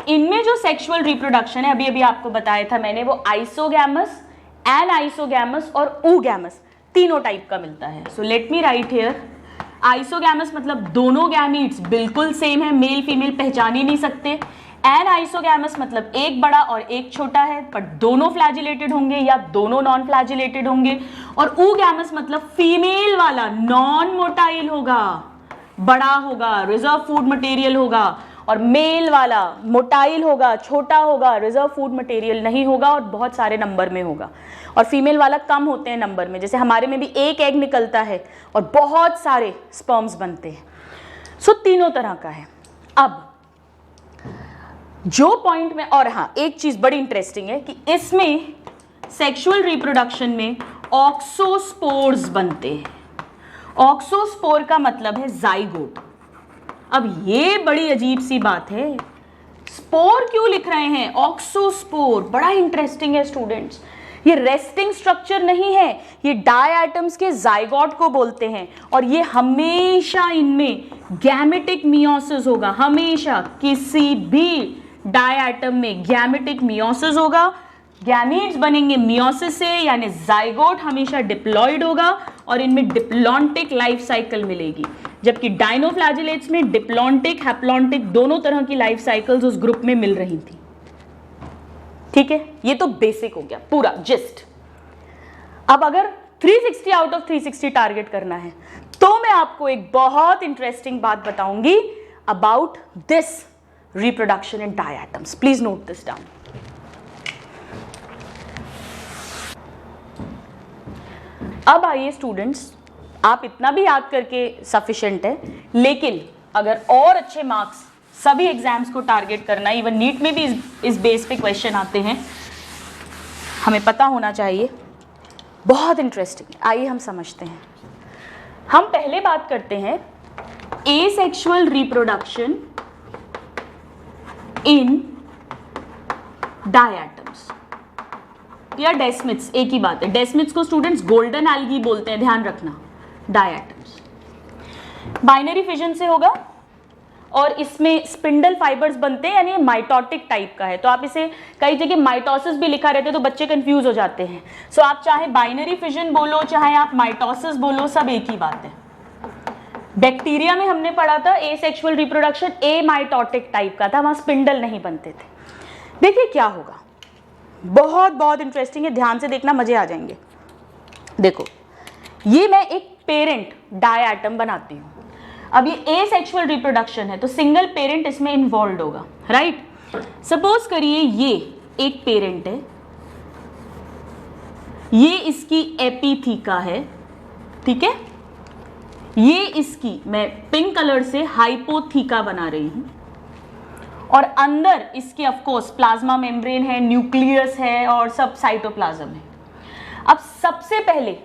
इनमें जो सेक्सुअल रिप्रोडक्शन है अभी अभी आपको बताया था मैंने, वो आइसोगैमस, एनआइसोगैमस और oogamous तीनों टाइप का मिलता है। सो let me write here, isogamous मतलब दोनों गैमीट्स बिल्कुल सेम है, मेल फीमेल पहचान ही नहीं सकते। एनआइसोगैमस मतलब एक बड़ा और एक छोटा है, पर दोनों फ्लैजिलेटेड होंगे या दोनों नॉन फ्लैजिलेटेड होंगे। और oogamous मतलब फीमेल वाला नॉन मोटाइल होगा, बड़ा होगा, रिजर्व फूड मटेरियल होगा, और मेल वाला मोटाइल होगा, छोटा होगा, रिजर्व फूड मटेरियल नहीं होगा और बहुत सारे नंबर में होगा। और फीमेल वाला कम होते हैं नंबर में, जैसे हमारे में भी एक एग निकलता है और बहुत सारे स्पर्म्स बनते हैं। सो तीनों तरह का है। अब जो पॉइंट में, और हाँ एक चीज बड़ी इंटरेस्टिंग है कि इसमें सेक्सुअल रिप्रोडक्शन में ऑक्सोस्पोर्स बनते हैं। ऑक्सोस्पोर का मतलब है जाइगोट। अब ये बड़ी अजीब सी बात है, स्पोर क्यों लिख रहे हैं? ऑक्सोस्पोर बड़ा इंटरेस्टिंग है स्टूडेंट्स। ये रेस्टिंग स्ट्रक्चर नहीं है, ये डायएटम्स के जाइगोट को बोलते हैं। और ये हमेशा इनमें गैमेटिक मियोसिस होगा, हमेशा किसी भी डायएटम में गैमेटिक मियोसिस होगा। गैमीट्स बनेंगे मियोसिस से, यानी जाइगोट हमेशा डिप्लॉइड होगा और इनमें डिप्लॉन्टिक लाइफ साइकिल मिलेगी। जबकि डायनोफ्लैजिलेट्स में डिप्लॉन्टिक, हैप्लॉन्टिक दोनों तरह की लाइफ साइकिल्स उस ग्रुप में मिल रही थी। ठीक है, ये तो बेसिक हो गया पूरा जिस्ट। अब अगर 360 आउट ऑफ 360 टारगेट करना है तो मैं आपको एक बहुत इंटरेस्टिंग बात बताऊंगी about this reproduction in diatoms. Please note this down. अब आइए स्टूडेंट्स, आप इतना भी याद करके सफिशिएंट है, लेकिन अगर और अच्छे मार्क्स सभी एग्जाम्स को टारगेट करना, इवन नीट में भी इस बेस पे क्वेश्चन आते हैं, हमें पता होना चाहिए। बहुत इंटरेस्टिंग, आइए हम समझते हैं। हम पहले बात करते हैं एसेक्सुअल रिप्रोडक्शन इन डायएटम्स या डेस्मिड्स, एक ही बात है। डेस्मिड्स को स्टूडेंट्स गोल्डन एल्गी बोलते हैं, ध्यान रखना। डायएटम्स बाइनरी फिजन से होगा और इसमें स्पिंडल फाइबर्स बनते हैं, यानी माइटोटिक टाइप का है। तो आप इसे कई जगह माइटोसिस भी लिखा रहता है तो बच्चे कंफ्यूज हो जाते हैं। सो आप चाहे बाइनरी फिजन बोलो चाहे आप माइटोसिस बोलो, सब एक ही बात है। बैक्टीरिया में हमने पढ़ा था एसेक्सुअल रिप्रोडक्शन ए माइटोटिक टाइप का था, वहां स्पिंडल नहीं बनते थे। देखिए क्या होगा, बहुत बहुत इंटरेस्टिंग है, ध्यान से देखना, मजे आ जाएंगे। देखो, ये मैं एक पेरेंट डायएटम बनाती हूं। अब ये एसेक्सुअल रिप्रोडक्शन है तो सिंगल पेरेंट इसमें इन्वॉल्व होगा, राइट। सपोज करिए ये एक पेरेंट है, ये इसकी एपिथीका है, ठीक है। ये इसकी, मैं पिंक कलर से हाइपोथीका बना रही हूं, और अंदर इसके ऑफ कोर्स प्लाज्मा मेम्ब्रेन है, न्यूक्लियस है और सब साइटोप्लाज्म है। अब सबसे पहले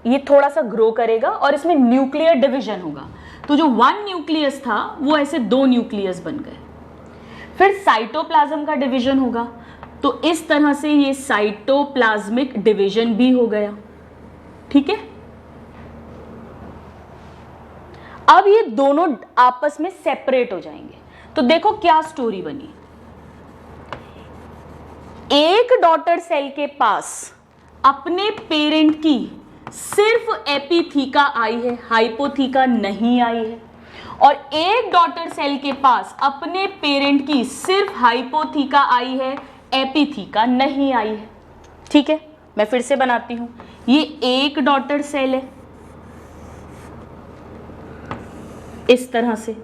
ये थोड़ा सा ग्रो करेगा और इसमें न्यूक्लियर डिवीजन होगा। तो जो वन न्यूक्लियस था वो ऐसे दो न्यूक्लियस बन गए। फिर साइटोप्लाज्म का डिवीजन होगा, तो इस तरह से ये साइटोप्लाज्मिक डिवीजन भी हो गया, ठीक है। अब ये दोनों आपस में सेपरेट हो जाएंगे। तो देखो क्या स्टोरी बनी। एक डॉटर सेल के पास अपने पेरेंट की सिर्फ एपिथीका आई है, हाइपोथीका नहीं आई है। और एक डॉटर सेल के पास अपने पेरेंट की सिर्फ हाइपोथीका आई है, एपिथीका नहीं आई है। ठीक है, मैं फिर से बनाती हूं। ये एक डॉटर सेल है इस तरह से,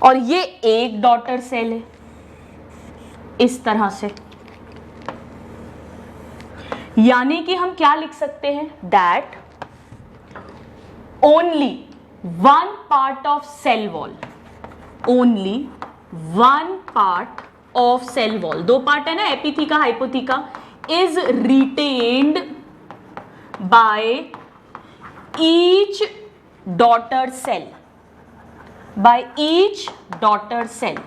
और ये एक डॉटर सेल है इस तरह से। यानी कि हम क्या लिख सकते हैं, that only one part of cell wall, only one part of cell wall, दो पार्ट है ना, epitheca hypotheca, is retained by each daughter cell, by each daughter cell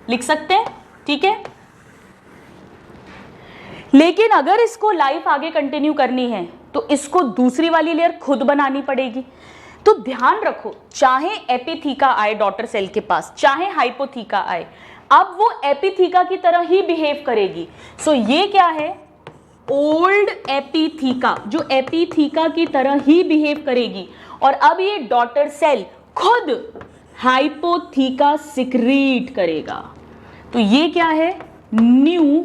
लिख सकते हैं। ठीक है, लेकिन अगर इसको लाइफ आगे कंटिन्यू करनी है तो इसको दूसरी वाली लेयर खुद बनानी पड़ेगी। तो ध्यान रखो, चाहे एपिथीका आए डॉटर सेल के पास, चाहे हाइपोथीका आए, अब वो एपिथीका की तरह ही बिहेव करेगी। सो ये क्या है, ओल्ड एपिथीका, जो एपिथीका की तरह ही बिहेव करेगी। और अब ये डॉटर सेल खुद हाइपोथीका सिक्रीट करेगा। तो ये क्या है, new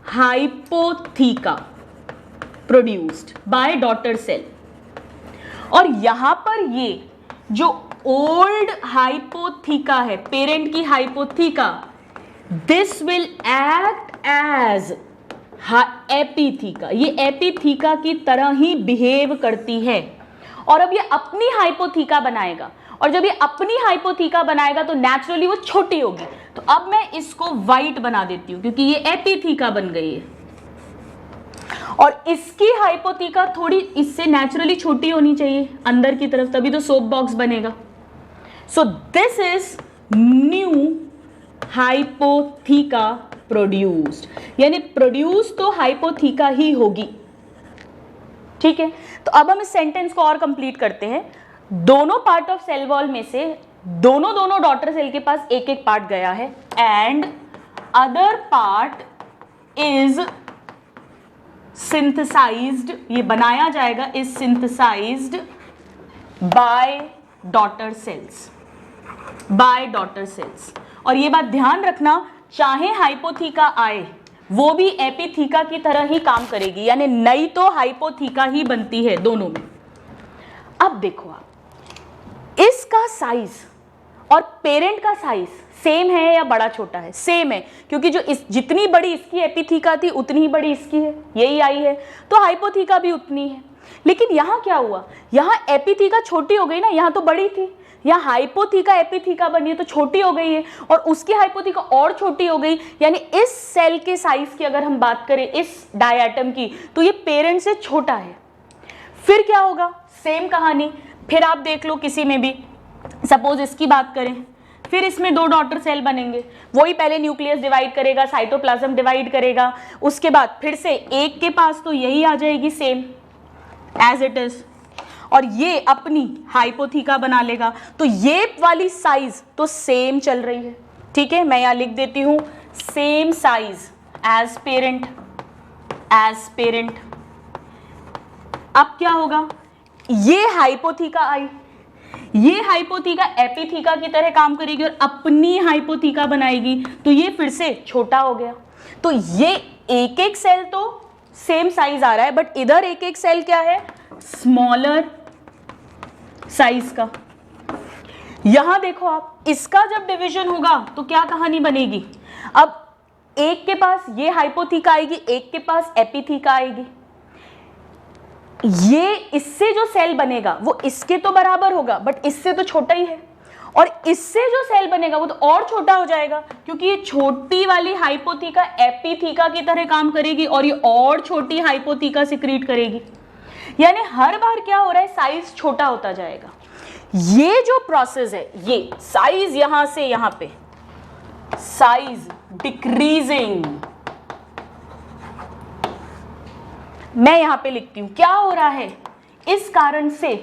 hypotheca produced by daughter cell. और यहां पर ये जो ओल्ड हाइपोथीका है, पेरेंट की हाइपोथीका, दिस विल एक्ट एज एपिथीका, ये एपिथीका की तरह ही बिहेव करती है। और अब ये अपनी हाइपोथीका बनाएगा, और जब ये अपनी हाइपोथीका बनाएगा तो नेचुरली वो छोटी होगी। तो अब मैं इसको वाइट बना देती हूं क्योंकि ये एपिथीका बन गई है, और इसकी हाइपोथीका थोड़ी इससे नेचुरली छोटी होनी चाहिए अंदर की तरफ, तभी तो सोप बॉक्स बनेगा। So this is new hypotheca produced, यानी प्रोड्यूस तो हाइपोथीका ही होगी। ठीक है, तो अब हम इस सेंटेंस को और कंप्लीट करते हैं। दोनों पार्ट ऑफ सेल वॉल में से दोनों डॉटर सेल के पास एक एक पार्ट गया है, and other part is synthesized, ये बनाया जाएगा, is synthesized by daughter cells, by daughter cells. और ये बात ध्यान रखना, चाहे हाइपोथीका आए वो भी एपिथीका की तरह ही काम करेगी, यानी नई तो हाइपोथीका ही बनती है दोनों में। अब देखो आप, इसका साइज और पेरेंट का साइज सेम है या बड़ा छोटा है, सेम है, क्योंकि जो इस जितनी बड़ी इसकी एपिथीका थी उतनी ही बड़ी इसकी है, यही आई है, तो हाइपोथीका भी उतनी है। लेकिन यहाँ क्या हुआ, यहाँ एपिथीका छोटी हो गई ना, यहाँ तो बड़ी थी, यहाँ हाइपोथीका एपिथीका बनी है तो छोटी हो गई है, और उसकी हाइपोथीका और छोटी हो गई। यानी इस सेल के साइज की अगर हम बात करें इस डायटम की, तो ये पेरेंट से छोटा है। फिर क्या होगा, सेम कहानी, फिर आप देख लो किसी में भी, सपोज इसकी बात करें, फिर इसमें दो डॉटर सेल बनेंगे, वही पहले न्यूक्लियस डिवाइड करेगा, साइटोप्लाज्म डिवाइड करेगा, उसके बाद फिर से एक के पास तो यही आ जाएगी सेम एज इट इज, और ये अपनी हाइपोथीका बना लेगा। तो ये वाली साइज तो सेम चल रही है। ठीक है, मैं यहां लिख देती हूं same size as parent, as parent. अब क्या होगा, ये हाइपोथीका आई, ये हाइपोथीका एपिथीका की तरह काम करेगी और अपनी हाइपोथीका बनाएगी, तो ये फिर से छोटा हो गया। तो ये एक एक सेल तो सेम साइज आ रहा है, बट इधर एक एक सेल क्या है, स्मॉलर साइज का। यहां देखो आप, इसका जब डिवीजन होगा तो क्या कहानी बनेगी, अब एक के पास ये हाइपोथीका आएगी, एक के पास एपिथीका आएगी, ये इससे जो सेल बनेगा वो इसके तो बराबर होगा बट इससे तो छोटा ही है, और इससे जो सेल बनेगा वो तो और छोटा हो जाएगा, क्योंकि ये छोटी वाली हाइपोथीका एपिथीका की तरह काम करेगी और ये और छोटी हाइपोथीका सिक्रीट करेगी। यानी हर बार क्या हो रहा है, साइज छोटा होता जाएगा। ये जो प्रोसेस है, ये साइज यहां से यहां पे, साइज डिक्रीजिंग, मैं यहां पे लिखती हूं क्या हो रहा है, इस कारण से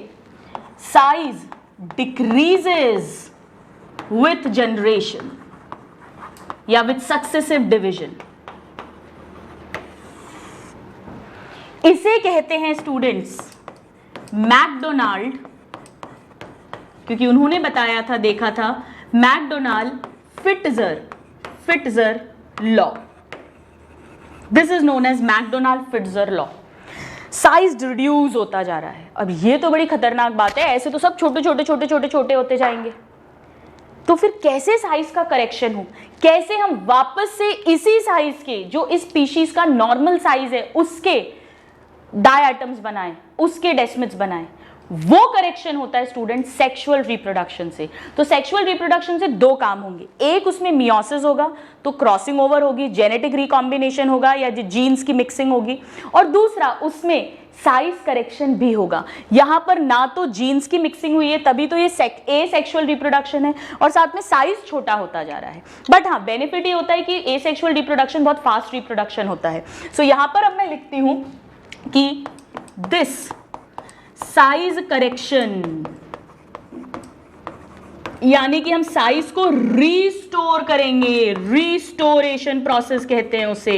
साइज डिक्रीजेस विथ जनरेशन या विथ सक्सेसिव डिवीजन। इसे कहते हैं स्टूडेंट्स मैकडोनाल्ड, क्योंकि उन्होंने बताया था, देखा था, MacDonald Pfitzer law. This is known as MacDonald Pfitzer law. Size reduce होता जा रहा है। अब ये तो बड़ी खतरनाक बात है, ऐसे तो सब छोटे छोटे छोटे छोटे छोटे होते जाएंगे, तो फिर कैसे साइज का करेक्शन हो, कैसे हम वापस से इसी साइज के, जो इस स्पीशीज का नॉर्मल साइज है, उसके डायटम्स बनाएं, उसके डेसिमल्स बनाएं। वो करेक्शन होता है स्टूडेंट सेक्सुअल रिप्रोडक्शन से। तो सेक्सुअल रिप्रोडक्शन से दो काम होंगे, एक उसमें मियोसिस होगा, तो क्रॉसिंग ओवर होगी, जेनेटिक रिकॉम्बिनेशन होगा या जीन्स की मिक्सिंग होगी, और दूसरा उसमें साइज करेक्शन भी होगा। यहां पर ना तो जीन्स की मिक्सिंग हुई है, तभी तो ये ए सेक्सुअल रिप्रोडक्शन है, और साथ में साइज छोटा होता जा रहा है। बट हाँ, बेनिफिट ये होता है कि ए सेक्सुअल रिप्रोडक्शन बहुत फास्ट रिप्रोडक्शन होता है। सो यहां पर अब मैं लिखती हूं कि दिस साइज करेक्शन, यानी कि हम साइज को रीस्टोर करेंगे, रीस्टोरेशन प्रोसेस कहते हैं उसे।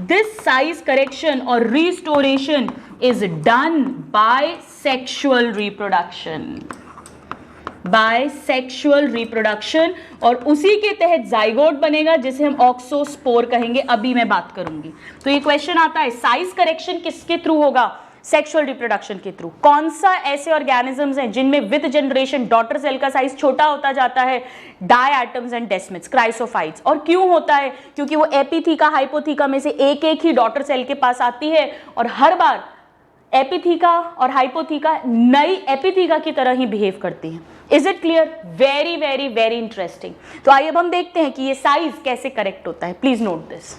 दिस साइज करेक्शन और restoration is done by sexual reproduction, by sexual reproduction, और उसी के तहत जाइगोट बनेगा जिसे हम ऑक्सोस्पोर कहेंगे, अभी मैं बात करूंगी। तो ये क्वेश्चन आता है, साइज करेक्शन किसके थ्रू होगा? सेक्सुअल रिप्रोडक्शन के थ्रू। कौन सा ऐसे ऑर्गेनिजम्स हैं जिनमें विद जनरेशन डॉटर सेल का साइज छोटा होता जाता है? Diatoms and desmids, chrysophytes. और क्यों होता है? क्योंकि वो एपिथीका हाइपोथीका में से एक एक ही डॉटर सेल के पास आती है, और हर बार एपिथीका और हाइपोथीका नई एपिथीका की तरह ही बिहेव करती हैं। Is it clear? Very very very interesting. तो आइए अब हम देखते हैं कि ये साइज कैसे करेक्ट होता है। Please note this.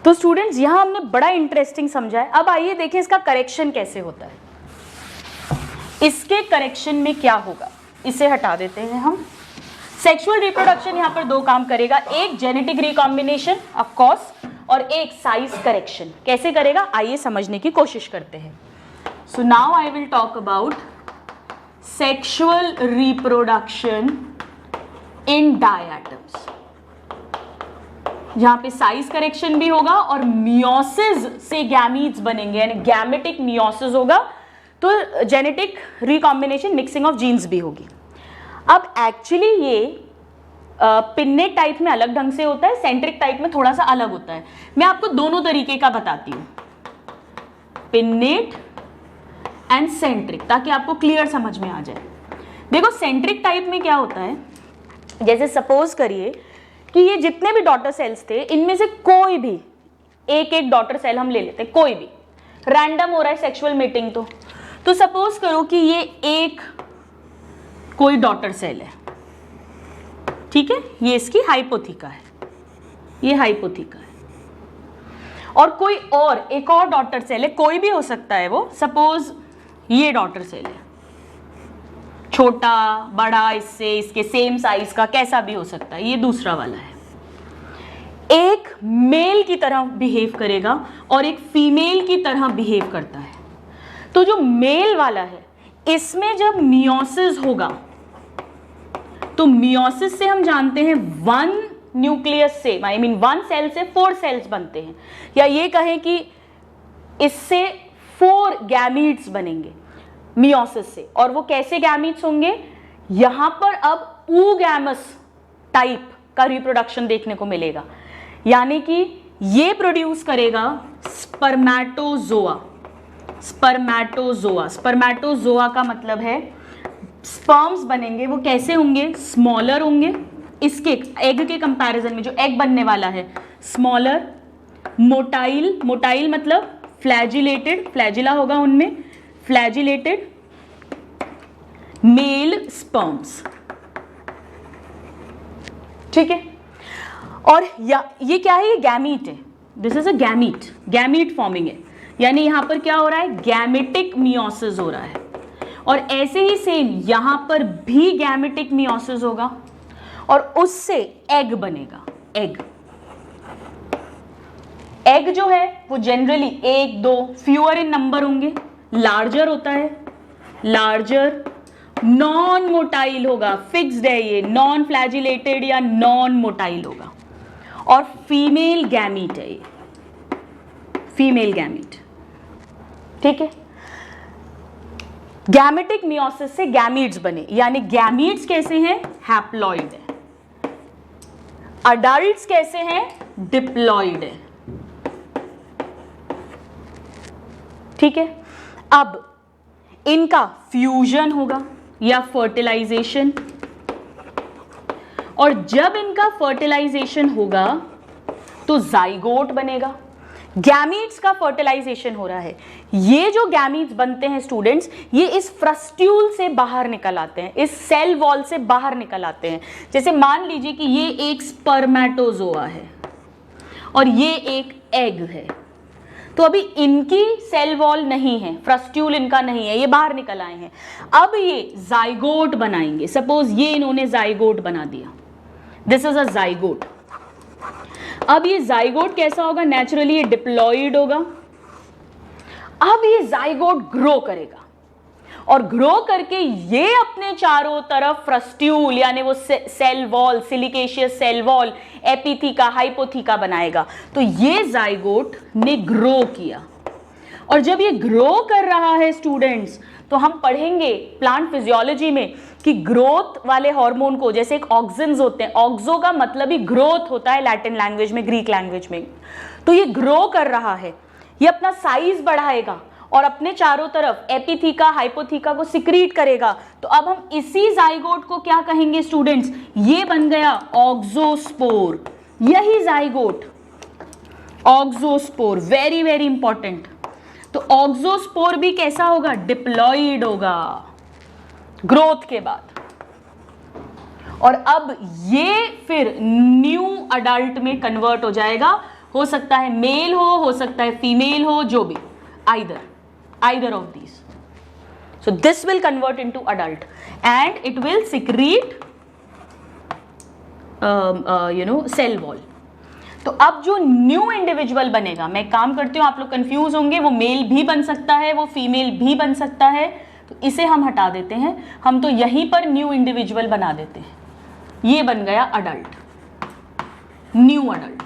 तो स्टूडेंट्स, यहां हमने बड़ा इंटरेस्टिंग समझा है। अब आइए देखें इसका करेक्शन कैसे होता है। इसके करेक्शन में क्या होगा, इसे हटा देते हैं हम। सेक्सुअल रिप्रोडक्शन यहां पर दो काम करेगा, एक जेनेटिक रिकॉम्बिनेशन ऑफ कोर्स, और एक साइज करेक्शन। कैसे करेगा, आइए समझने की कोशिश करते हैं। So now I will talk about sexual reproduction in diatoms. जहां पे साइज करेक्शन भी होगा और मियोसिस से गैमीट्स बनेंगे, यानी गैमेटिक मियोसिस होगा, तो genetic recombination, mixing of genes भी होगी। अब एक्चुअली ये पिन्नेट टाइप में अलग ढंग से होता है, सेंट्रिक टाइप में थोड़ा सा अलग होता है। मैं आपको दोनों तरीके का बताती हूं, पिन्नेट एंड सेंट्रिक, ताकि आपको क्लियर समझ में आ जाए। देखो, सेंट्रिक टाइप में क्या होता है, जैसे सपोज करिए कि ये जितने भी डॉटर सेल्स थे, इनमें से कोई भी एक एक डॉटर सेल हम ले लेते हैं, कोई भी रैंडम हो रहा है सेक्सुअल मीटिंग। तो सपोज करो कि ये एक कोई डॉटर सेल है, ठीक है, ये इसकी हाइपोथीका है, ये हाइपोथीका है, और कोई और एक और डॉटर सेल है, कोई भी हो सकता है वो, सपोज ये डॉटर सेल है, छोटा बड़ा, इससे इसके सेम साइज का, कैसा भी हो सकता है, ये दूसरा वाला है। एक मेल की तरह बिहेव करेगा और एक फीमेल की तरह बिहेव करता है। तो जो मेल वाला है, इसमें जब मियोसिस होगा, तो मियोसिस से हम जानते हैं वन न्यूक्लियस से, आई मीन वन सेल से 4 सेल्स बनते हैं, या ये कहें कि इससे 4 गैमीट्स बनेंगे मियोसिस से। और वो कैसे गैमीट्स होंगे, यहां पर अब ऊगैमस टाइप का रिप्रोडक्शन देखने को मिलेगा, यानी कि ये प्रोड्यूस करेगा स्पर्मैटोजोआ। स्पर्मैटोजोआ, स्पर्मैटोजोआ का मतलब है स्पर्म्स बनेंगे, वो कैसे होंगे, स्मॉलर होंगे, इसके एग के कंपैरिजन में जो एग बनने वाला है स्मॉलर, मोटाइल, मोटाइल मतलब फ्लैजिलेटेड, फ्लैजिला होगा उनमें, फ्लैजिलेटेड मेल स्पर्म्स, ठीक है। और ये क्या है, ये गैमीट है, this is a gamete, gamete forming है, यानी यहां पर क्या हो रहा है, गैमेटिक मियोसिस हो रहा है। और ऐसे ही सेम यहां पर भी गैमेटिक मियोसिस होगा और उससे एग बनेगा, एग। एग जो है वो जनरली 1 2 फ्यूअर इन नंबर होंगे, लार्जर होता है, लार्जर, नॉन मोटाइल होगा, फिक्स्ड है ये, नॉन फ्लैजिलेटेड या नॉन मोटाइल होगा। और फीमेल गैमीट है ये, फीमेल गैमीट, ठीक है। गैमेटिक मियोसिस से गैमीट्स बने, यानी गैमीट्स कैसे हैं, हैप्लॉइड है। अडल्ट्स कैसे हैं, डिप्लॉइड है, ठीक है। अब इनका फ्यूजन होगा या फर्टिलाइजेशन, और जब इनका फर्टिलाइजेशन होगा तो जाइगोट बनेगा। गैमीट्स का फर्टिलाइजेशन हो रहा है, ये जो गैमीट्स बनते हैं स्टूडेंट्स, ये इस फ्रस्ट्यूल से बाहर निकल आते हैं, इस सेल वॉल से बाहर निकल आते हैं। जैसे मान लीजिए कि ये एक स्पर्मेटोजोआ है और ये एक एग है, तो अभी इनकी सेल वॉल नहीं है, फ्रस्ट्यूल इनका नहीं है, ये बाहर निकल आए हैं। अब ये जाइगोट बनाएंगे, सपोज ये इन्होंने जाइगोट बना दिया, दिस इज अ जाइगोट। अब ये जाइगोट कैसा होगा, नेचुरली ये डिप्लॉइड होगा। अब ये जाइगोट ग्रो करेगा और ग्रो करके ये अपने चारों तरफ फ्रस्ट्यूल यानी वो सेल वॉल, सिलिकेशियस सेल वॉल, एपिथीका, हाइपोथीका बनाएगा। तो ये जाइगोट ने ग्रो किया, और जब ये ग्रो कर रहा है स्टूडेंट्स, तो हम पढ़ेंगे प्लांट फिजियोलॉजी में कि ग्रोथ वाले हार्मोन को, जैसे एक ऑक्सिन्स होते हैं, ऑक्सो का मतलब ही ग्रोथ होता है लैटिन लैंग्वेज में, ग्रीक लैंग्वेज में। तो ये ग्रो कर रहा है, ये अपना साइज बढ़ाएगा और अपने चारों तरफ एपिथीका, हाइपोथीका को सिक्रीट करेगा। तो अब हम इसी जाइगोट को क्या कहेंगे स्टूडेंट्स, ये बन गया ऑक्सोस्पोर। यही जाइगोट ऑक्सोस्पोर, वेरी वेरी इंपॉर्टेंट। तो ऑक्सोस्पोर भी कैसा होगा, डिप्लॉइड होगा ग्रोथ के बाद। और अब ये फिर न्यू अडल्ट में कन्वर्ट हो जाएगा, हो सकता है मेल हो सकता है फीमेल हो, जो भी, either of these. So this will convert into adult and it will secrete cell wall. तो अब जो न्यू इंडिविजुअल बनेगा, मैं काम करती हूँ, आप लोग कंफ्यूज होंगे, वो मेल भी बन सकता है, वो फीमेल भी बन सकता है, तो इसे हम हटा देते हैं, हम तो यहीं पर न्यू इंडिविजुअल बना देते हैं। ये बन गया अडल्ट, न्यू अडल्ट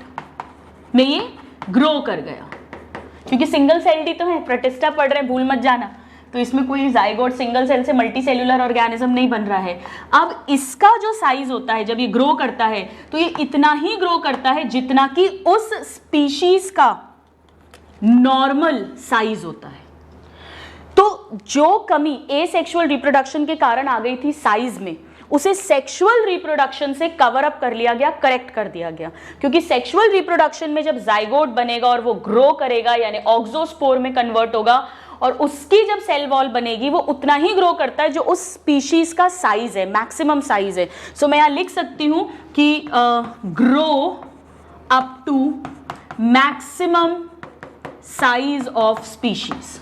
में ये ग्रो कर गया, क्योंकि सिंगल सेल्ड ही तो है, प्रोटिस्टा पढ़ रहे हैं, भूल मत जाना। तो इसमें कोई जाइगोट सिंगल सेल से मल्टी सेल्यूलर ऑर्गेनिज्म नहीं बन रहा है। अब इसका जो साइज होता है जब ये ग्रो करता है, तो ये इतना ही ग्रो करता है जितना कि उस स्पीशीज का नॉर्मल साइज होता है। तो जो कमी एसेक्सुअल रिप्रोडक्शन के कारण आ गई थी साइज में, उसे सेक्सुअल रिप्रोडक्शन से कवर अप कर लिया गया, करेक्ट कर दिया गया। क्योंकि सेक्सुअल रिप्रोडक्शन में जब जाइगोट बनेगा और वो ग्रो करेगा, यानी ऑक्सोस्पोर में कन्वर्ट होगा, और उसकी जब सेल वॉल बनेगी, वो उतना ही ग्रो करता है जो उस स्पीशीज का साइज है, मैक्सिमम साइज है। सो मैं यहां लिख सकती हूं कि grow up to maximum size of species.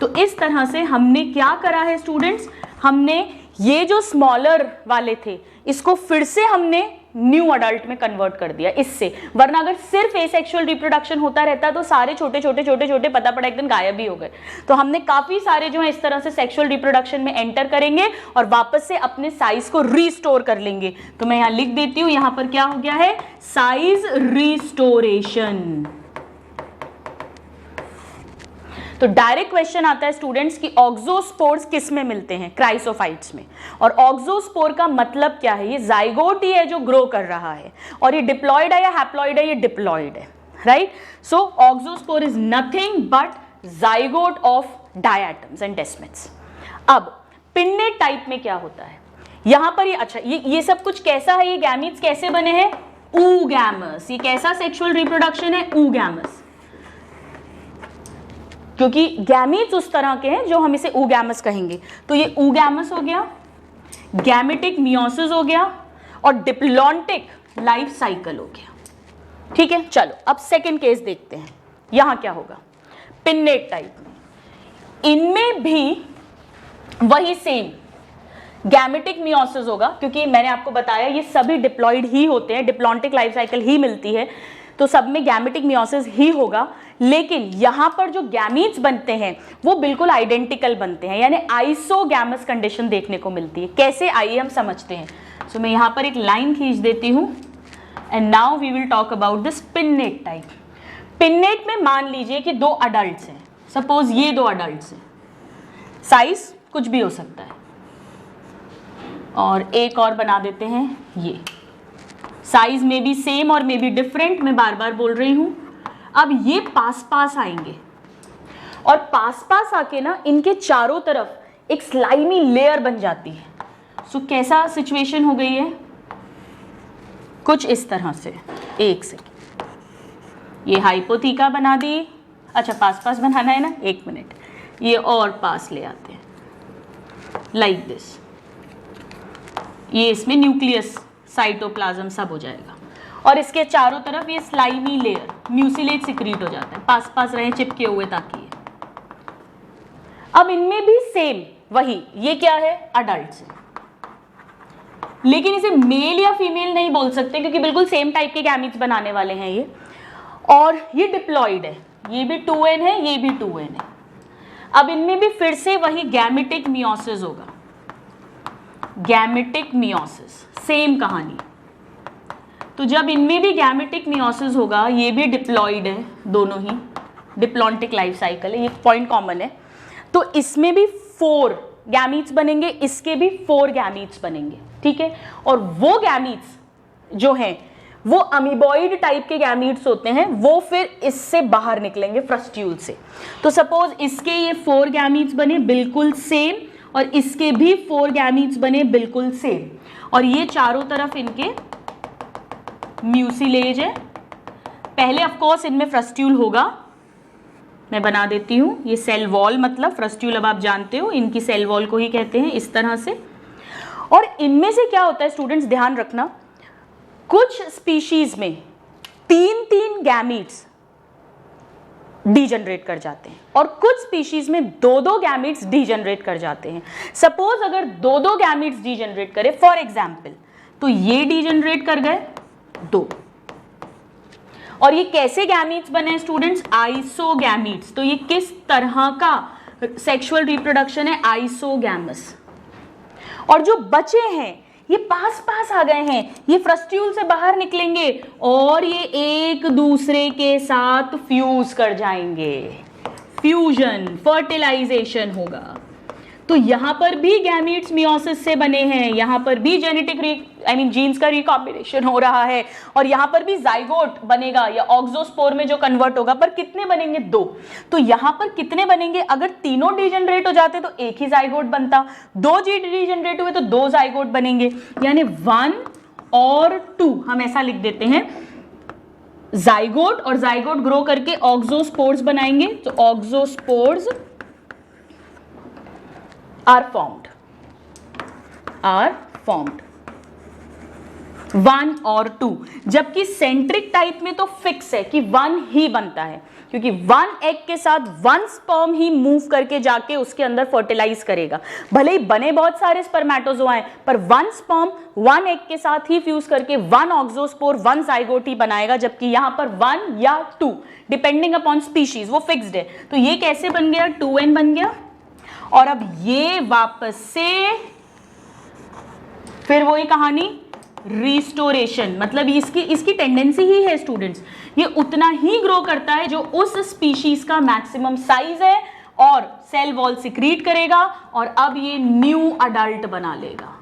तो इस तरह से हमने क्या करा है स्टूडेंट्स, हमने ये जो स्मॉलर वाले थे, इसको फिर से हमने न्यू अडल्ट में कन्वर्ट कर दिया इससे। वरना अगर सिर्फ एसेक्सुअल रिप्रोडक्शन होता रहता तो सारे छोटे छोटे पता पड़ा एक दिन गायब ही हो गए। तो हमने काफी सारे जो है इस तरह से सेक्सुअल रिप्रोडक्शन में एंटर करेंगे और वापस से अपने साइज को रीस्टोर कर लेंगे। तो मैं यहां लिख देती हूं, यहां पर क्या हो गया है, साइज रीस्टोरेशन। तो डायरेक्ट क्वेश्चन आता है स्टूडेंट्स कि ऑक्सोस्पोर्स किस में मिलते हैं, क्राइसोफाइट्स में। और ऑक्सोस्पोर का मतलब क्या है, ये जाइगोट ही है जो ग्रो कर रहा है, और ये डिप्लॉइड है या हैप्लॉइड है, ये डिप्लॉइड है, right. So auxospore is nothing but zygote of diatoms and desmids. अब पिन्नेट टाइप में क्या होता है, यहां पर ये अच्छा ये सब कुछ कैसा है, ये गैमीट्स कैसे बने हैं, oogamous। ये कैसा सेक्सुअल रिप्रोडक्शन है, oogamous। क्योंकि गैमीट्स उस तरह के हैं जो हम इसे oogamous कहेंगे। तो ये oogamous हो गया, गैमेटिक मियोसिस हो गया, और डिप्लॉन्टिक लाइफ साइकिल हो गया। ठीक है, चलो अब सेकंड केस देखते हैं। यहां क्या होगा, पिन्नेट टाइप में, इनमें भी वही सेम गैमेटिक मियोसिस होगा, क्योंकि मैंने आपको बताया ये सभी डिप्लॉइड ही होते हैं, डिप्लॉन्टिक लाइफ साइकिल ही मिलती है। तो सब में गैमेटिक मियोसिस ही होगा, लेकिन यहां पर जो गैमीट्स बनते हैं वो बिल्कुल आइडेंटिकल बनते हैं, यानी आइसोगैमस कंडीशन देखने को मिलती है। कैसे, आइए हम समझते हैं। सो मैं यहां पर एक लाइन खींच देती हूं and now we will talk about this pinnate type. Pinnate में मान लीजिए कि 2 अडल्ट्स हैं, सपोज ये 2 अडल्ट्स हैं, साइज कुछ भी हो सकता है, और एक और बना देते हैं, ये साइज में भी सेम और में भी डिफरेंट, मैं बार बार बोल रही हूं। अब ये पास पास आएंगे और पास पास आके ना इनके चारों तरफ एक स्लाइमी लेयर बन जाती है। सो कैसा सिचुएशन हो गई है, कुछ इस तरह से। एक सेकेंड, ये हाइपोथीका बना दी, अच्छा पास पास बनाना है ना, 1 मिनट, ये और पास ले आते हैं लाइक दिस। ये इसमें न्यूक्लियस, साइटोप्लाज्म सब हो जाएगा, और इसके चारों तरफ ये स्लाइमी लेयर म्यूसिलेट सिक्रीट हो जाता है, पास पास रहे चिपके हुए ताकि। अब इनमें भी सेम वही, ये क्या है, अडल्ट है, लेकिन इसे मेल या फीमेल नहीं बोल सकते क्योंकि बिल्कुल सेम टाइप के गैमीट्स बनाने वाले हैं ये, और ये डिप्लॉइड है, ये भी 2n है, ये भी 2n है। अब इनमें भी फिर से वही गैमेटिक मियोसिस होगा, गैमेटिक मियोसिस, सेम कहानी। तो जब इनमें भी गैमेटिक मियोसिस होगा, ये भी डिप्लॉइड है, दोनों ही डिप्लॉन्टिक लाइफ साइकिल है, ये पॉइंट कॉमन है, तो इसमें भी 4 गैमीट्स बनेंगे, इसके भी 4 गैमीट्स बनेंगे, ठीक है। और वो गैमीट्स जो हैं वो अमीबॉइड टाइप के गैमीट्स होते हैं, वो फिर इससे बाहर निकलेंगे फ्रस्ट्यूल से। तो सपोज इसके ये 4 गैमीट्स बने बिल्कुल सेम, और इसके भी 4 गैमीट्स बने बिल्कुल सेम, और ये चारों तरफ इनके म्यूसिलेज है। पहले ऑफ कोर्स इनमें फ्रस्ट्यूल होगा, मैं बना देती हूं, ये सेल वॉल, मतलब फ्रस्ट्यूल अब आप जानते हो, इनकी सेल वॉल को ही कहते हैं इस तरह से। और इनमें से क्या होता है स्टूडेंट्स, ध्यान रखना, कुछ स्पीशीज में 3-3 गैमीट्स डीजनरेट कर जाते हैं, और कुछ स्पीशीज में 2-2 गैमीट्स डीजनरेट कर जाते हैं। सपोज अगर 2-2 गैमीट्स डीजनरेट करे फॉर एग्जाम्पल, तो ये डीजनरेट कर गए 2, और ये कैसे गैमीट्स बने स्टूडेंट्स, आइसोगैमीट्स। तो ये किस तरह का सेक्सुअल रिप्रोडक्शन है, आइसोगैमस। और जो बचे हैं ये पास पास आ गए हैं, ये फ्रस्ट्यूल से बाहर निकलेंगे और ये एक दूसरे के साथ फ्यूज कर जाएंगे, फ्यूजन, फर्टिलाइजेशन होगा। तो यहां पर भी गैमीट्स मियोसिस से बने हैं, यहां पर भी जेनेटिक जीन्स का रिकॉम्बिनेशन हो रहा है, और यहां पर भी जाइगोट बनेगा या ऑक्सोस्पोर में जो कन्वर्ट होगा, पर कितने बनेंगे, 2। तो यहां पर कितने बनेंगे, अगर तीनों डीजनरेट हो जाते तो एक ही जाइगोट बनता, 2 डीजनरेट हुए तो 2 जाइगोट बनेंगे, यानी 1 और 2 हम ऐसा लिख देते हैं। जाइगोट और जाइगोट ग्रो करके ऑक्सोस्पोर्स बनाएंगे, तो ऑक्सोस्पोर्स are formed 1 और 2, जबकि सेंट्रिक टाइप में तो फिक्स है कि 1 ही बनता है, क्योंकि 1 एग के साथ 1 स्पर्म ही मूव करके जाके उसके अंदर फर्टिलाइज करेगा। भले ही बने बहुत सारे स्पर्मेटोजोआ हैं, पर 1 स्पर्म 1 एग के साथ ही फ्यूज करके 1 ऑक्सोस्पोर 1 जाइगोट ही बनाएगा, जबकि यहां पर 1 या 2 डिपेंडिंग अपॉन स्पीशीज वो फिक्स्ड है। तो ये कैसे बन गया, 2n बन गया, और अब ये वापस से फिर वही कहानी, रिस्टोरेशन, मतलब इसकी टेंडेंसी ही है स्टूडेंट्स, ये उतना ही ग्रो करता है जो उस स्पीशीज का मैक्सिमम साइज है, और सेल वॉल सिक्रीट करेगा, और अब ये न्यू अडल्ट बना लेगा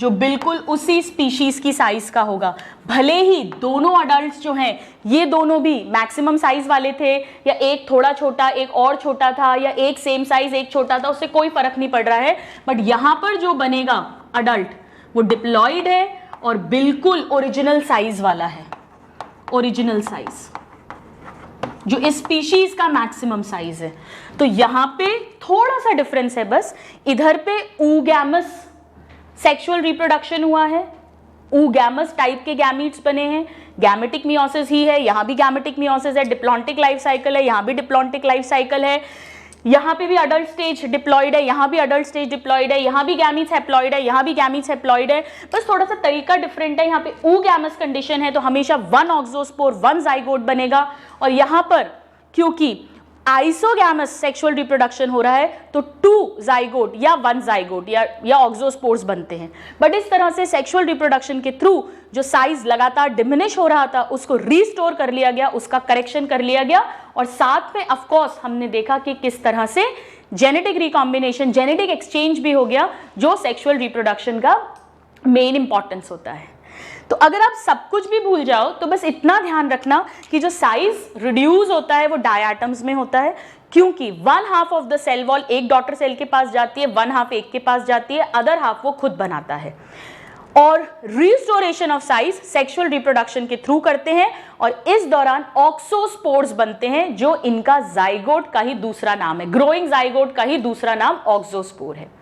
जो बिल्कुल उसी स्पीशीज की साइज का होगा। भले ही दोनों अडल्ट्स जो हैं ये दोनों भी मैक्सिमम साइज वाले थे, या एक थोड़ा छोटा एक और छोटा था, या एक सेम साइज एक छोटा था, उससे कोई फर्क नहीं पड़ रहा है, बट यहां पर जो बनेगा अडल्ट वो डिप्लॉइड है और बिल्कुल ओरिजिनल साइज वाला है, ओरिजिनल साइज जो इस स्पीशीज का मैक्सिमम साइज है। तो यहां पे थोड़ा सा डिफरेंस है बस, इधर पे ऊगैमस सेक्सुअल रिप्रोडक्शन हुआ है, ऊगैमस टाइप के गैमीट्स बने हैं, गैमेटिक मियोसिस ही है, यहां भी गैमेटिक मियोसिस है, डिप्लॉन्टिक लाइफ साइकिल है, यहां भी डिप्लॉन्टिक लाइफ साइकिल है। यहाँ पे भी अडल्ट स्टेज डिप्लॉयड है, यहाँ भी अडल्ट स्टेज डिप्लॉयड है, यहाँ भी गैमीट्स हैप्लॉयड है, यहाँ भी गैमीट्स हैप्लॉयड है, बस थोड़ा सा तरीका डिफरेंट है। यहाँ पे oogamous कंडीशन है तो हमेशा 1 ऑक्सोस्पोर 1 जाइगोट बनेगा, और यहाँ पर क्योंकि आइसोगैमस सेक्सुअल रिप्रोडक्शन हो रहा है तो 2 जाइगोट या 1 जाइगोट या ऑक्सोस्पोर्स बनते हैं। बट इस तरह से सेक्सुअल रिप्रोडक्शन के थ्रू जो साइज लगातार डिमिनिश हो रहा था उसको रीस्टोर कर लिया गया, उसका करेक्शन कर लिया गया, और साथ में ऑफ कोर्स हमने देखा कि किस तरह से जेनेटिक रिकॉम्बिनेशन, जेनेटिक एक्सचेंज भी हो गया, जो सेक्सुअल रिप्रोडक्शन का मेन इंपॉर्टेंस होता है। तो अगर आप सब कुछ भी भूल जाओ तो बस इतना ध्यान रखना कि जो साइज रिड्यूस होता है वो डायटम्स में होता है, क्योंकि 1/2 ऑफ द सेल वॉल एक डॉटर सेल के पास जाती है, 1/2 एक के पास जाती है, अदर हाफ वो खुद बनाता है। और restoration of size sexual reproduction के थ्रू करते हैं, और इस दौरान ऑक्सोस्पोर्स बनते हैं जो इनका जाइगोट का ही दूसरा नाम है, ग्रोइंग जाइगोट का ही दूसरा नाम ऑक्सोस्पोर है।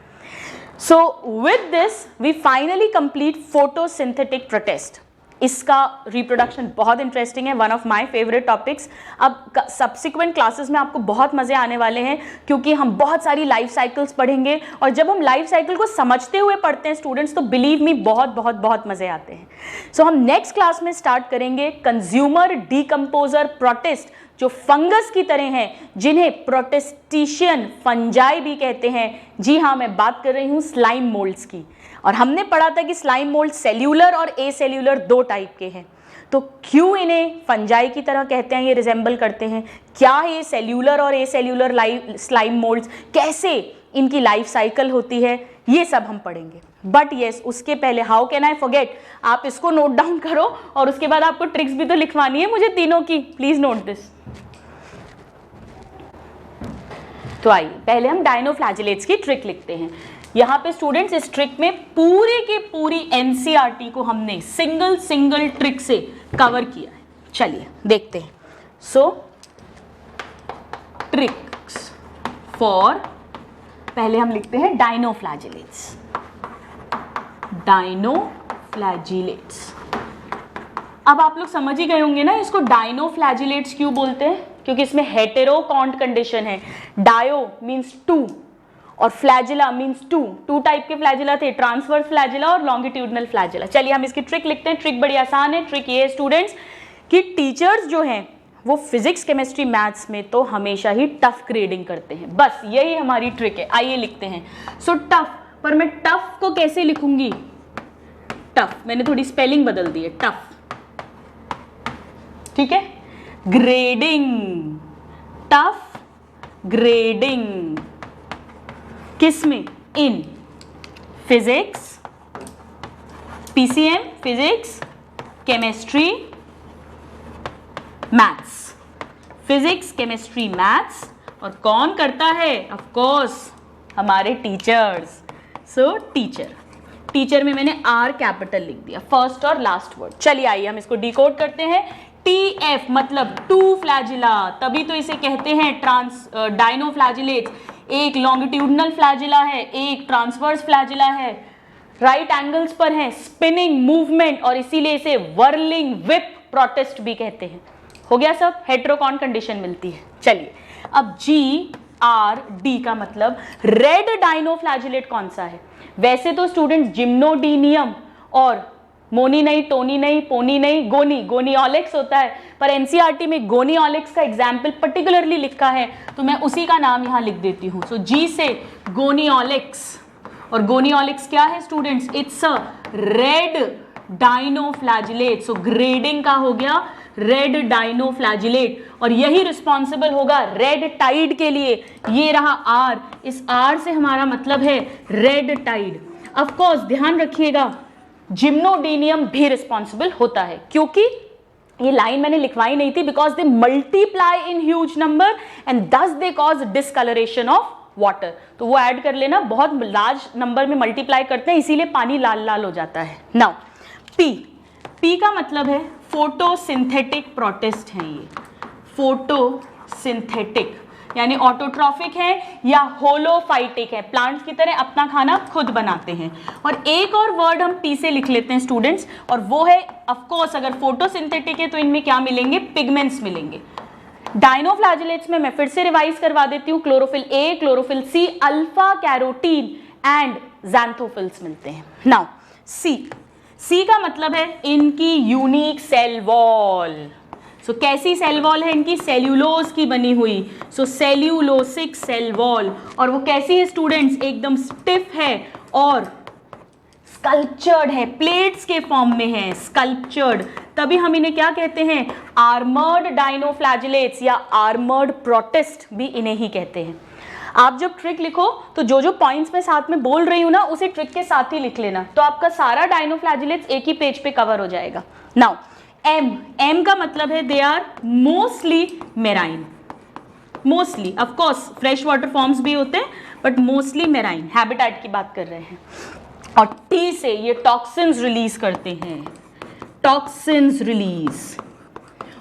So with this we finally complete photosynthetic protist. इसका रिप्रोडक्शन बहुत इंटरेस्टिंग है, one of my favourite topics. अब सब्सिक्वेंट क्लासेस में आपको बहुत मजे आने वाले हैं, क्योंकि हम बहुत सारी लाइफ साइकिल्स पढ़ेंगे, और जब हम लाइफ साइकिल को समझते हुए पढ़ते हैं स्टूडेंट्स तो बिलीव मी बहुत बहुत बहुत मजे आते हैं। सो हम नेक्स्ट क्लास में स्टार्ट करेंगे कंज्यूमर डीकम्पोजर प्रोटिस्ट, जो फंगस की तरह हैं, जिन्हें प्रोटिस्टिशियन फंजाई भी कहते हैं। जी हाँ, मैं बात कर रही हूँ स्लाइम मोल्ड्स की, और हमने पढ़ा था कि स्लाइम मोल्ड सेल्यूलर और एसेल्यूलर 2 टाइप के हैं। तो क्यों इन्हें फंजाई की तरह कहते हैं, ये रिजेंबल करते हैं, क्या ये सेल्यूलर और एसेल्यूलर स्लाइम मोल्ड्स, कैसे इनकी लाइफ साइकिल होती है, ये सब हम पढ़ेंगे। बट येस, उसके पहले हाउ कैन आई फॉरगेट, आप इसको नोट डाउन करो, और उसके बाद आपको ट्रिक्स भी तो लिखवानी है मुझे तीनों की, प्लीज नोट दिस। तो आइए पहले हम डायनोफ्लैजिलेट्स की ट्रिक लिखते हैं। यहाँ पे स्टूडेंट्स इस ट्रिक में पूरी की पूरी एनसीईआरटी को हमने सिंगल ट्रिक से कवर किया है। चलिए देखते हैं। सो ट्रिक्स फॉर, पहले हम लिखते हैं डायनोफ्लैजिलेट्स। डायनोफ्लैजिलेट्स, अब आप लोग समझ ही गए होंगे ना इसको डायनोफ्लैजिलेट्स क्यों बोलते हैं, क्योंकि इसमें हेटेरोकॉन्ट कंडीशन है। डायो मीन्स 2 और फ्लैजिला मीन्स 2 टाइप के फ्लैजिला थे, ट्रांसवर्स फ्लैजिला और लॉन्गिट्यूडनल फ्लैजिला। चलिए हम इसकी ट्रिक लिखते हैं। ट्रिक बड़ी आसान है। ट्रिक ये है स्टूडेंट्स कि टीचर्स जो हैं वो फिजिक्स, केमिस्ट्री, मैथ्स में तो हमेशा ही टफ ग्रेडिंग करते हैं, बस यही हमारी ट्रिक है। आइए लिखते हैं। सो टफ, पर मैं टफ को कैसे लिखूंगी, टफ मैंने थोड़ी स्पेलिंग बदल दी है, टफ, ठीक है। ग्रेडिंग, टफ ग्रेडिंग किसमें, in physics, PCM physics, chemistry, maths, physics, chemistry, maths, और कौन करता है, ऑफ कोर्स हमारे टीचर्स। सो टीचर में मैंने आर कैपिटल लिख दिया, फर्स्ट और लास्ट वर्ड। चलिए आइए हम इसको डिकोड करते हैं। TF मतलब 2 फ्लैजिला, तभी तो इसे कहते हैं डायनोफ्लैजिलेट्स। एक लॉन्गिट्यूडनल फ्लैजिला है, एक ट्रांसवर्स फ्लैजिला है, राइट एंगल्स पर है, स्पिनिंग मूवमेंट, और इसीलिए इसे वर्लिंग विप प्रोटिस्ट भी कहते हैं। हो गया सब, हेटेरोकॉन कंडीशन मिलती है। चलिए अब GRD का मतलब रेड डायनोफ्लैजिलेट कौन सा है। वैसे तो स्टूडेंट जिम्नोडीनियम और मोनी नहीं, टोनी नहीं, पोनी नहीं, गोनियोलेक्स होता है, पर एनसीईआरटी में गोनियोलेक्स का एग्जाम्पल पर्टिकुलरली लिखा है तो मैं उसी का नाम यहाँ लिख देती हूँ। सो जी से गोनियोलेक्स, और गोनियोलेक्स क्या है students, it's a red dinoflagellate. So grading का हो गया रेड डायनोफ्लैजिलेट, और यही रिस्पॉन्सिबल होगा रेड टाइड के लिए। ये रहा आर, इस आर से हमारा मतलब है रेड टाइड। ऑफ कोर्स ध्यान रखिएगा जिम्नोडीनियम भी रिस्पॉन्सिबल होता है, क्योंकि ये लाइन मैंने लिखवाई नहीं थी, because they multiply in huge number and thus they cause discolouration of water. तो वो ऐड कर लेना, बहुत लार्ज नंबर में मल्टीप्लाई करते हैं, इसीलिए पानी लाल लाल हो जाता है। नाउ पी का मतलब है फोटोसिंथेटिक प्रोटिस्ट हैं ये, फोटोसिंथेटिक यानी ऑटोट्रॉफिक है या होलोफाइटिक है, प्लांट्स की तरह अपना खाना खुद बनाते हैं। और एक और वर्ड हम पी से लिख लेते हैं स्टूडेंट्स, और वो है ऑफ कोर्स अगर फोटोसिंथेटिक है तो इनमें क्या मिलेंगे, पिगमेंट्स मिलेंगे। डायनोफ्लैजिलेट्स में मैं फिर से रिवाइज करवा देती हूँ, chlorophyll A, chlorophyll C, alpha carotene and xanthophylls मिलते हैं। नाउ सी का मतलब है इनकी यूनिक सेल वॉल। सो कैसी सेल वॉल है इनकी? सेल्यूलोज की बनी हुई, सो सेल्यूलोसिक सेल वॉल। और वो कैसी है स्टूडेंट्स? एकदम स्टिफ है और स्कल्पचर्ड है, प्लेट्स के फॉर्म में है, स्कल्पचर्ड। तभी हम इन्हें क्या कहते हैं? आर्मर्ड डायनोफ्लैजिलेट्स या आर्मर्ड प्रोटिस्ट भी इन्हें ही कहते हैं। आप जब ट्रिक लिखो तो जो जो पॉइंट्स मैं साथ में बोल रही हूं ना, उसे ट्रिक के साथ ही लिख लेना, तो आपका सारा डायनोफ्लैजिलेट्स एक ही पेज पे कवर हो जाएगा। नाउ एम का मतलब है they are mostly marine. Mostly, of course fresh water forms भी होते हैं, बट मोस्टली मेराइन, हैबिटेट की बात कर रहे हैं। और टी से ये टॉक्सिन्स रिलीज करते हैं, टॉक्सिन्स रिलीज।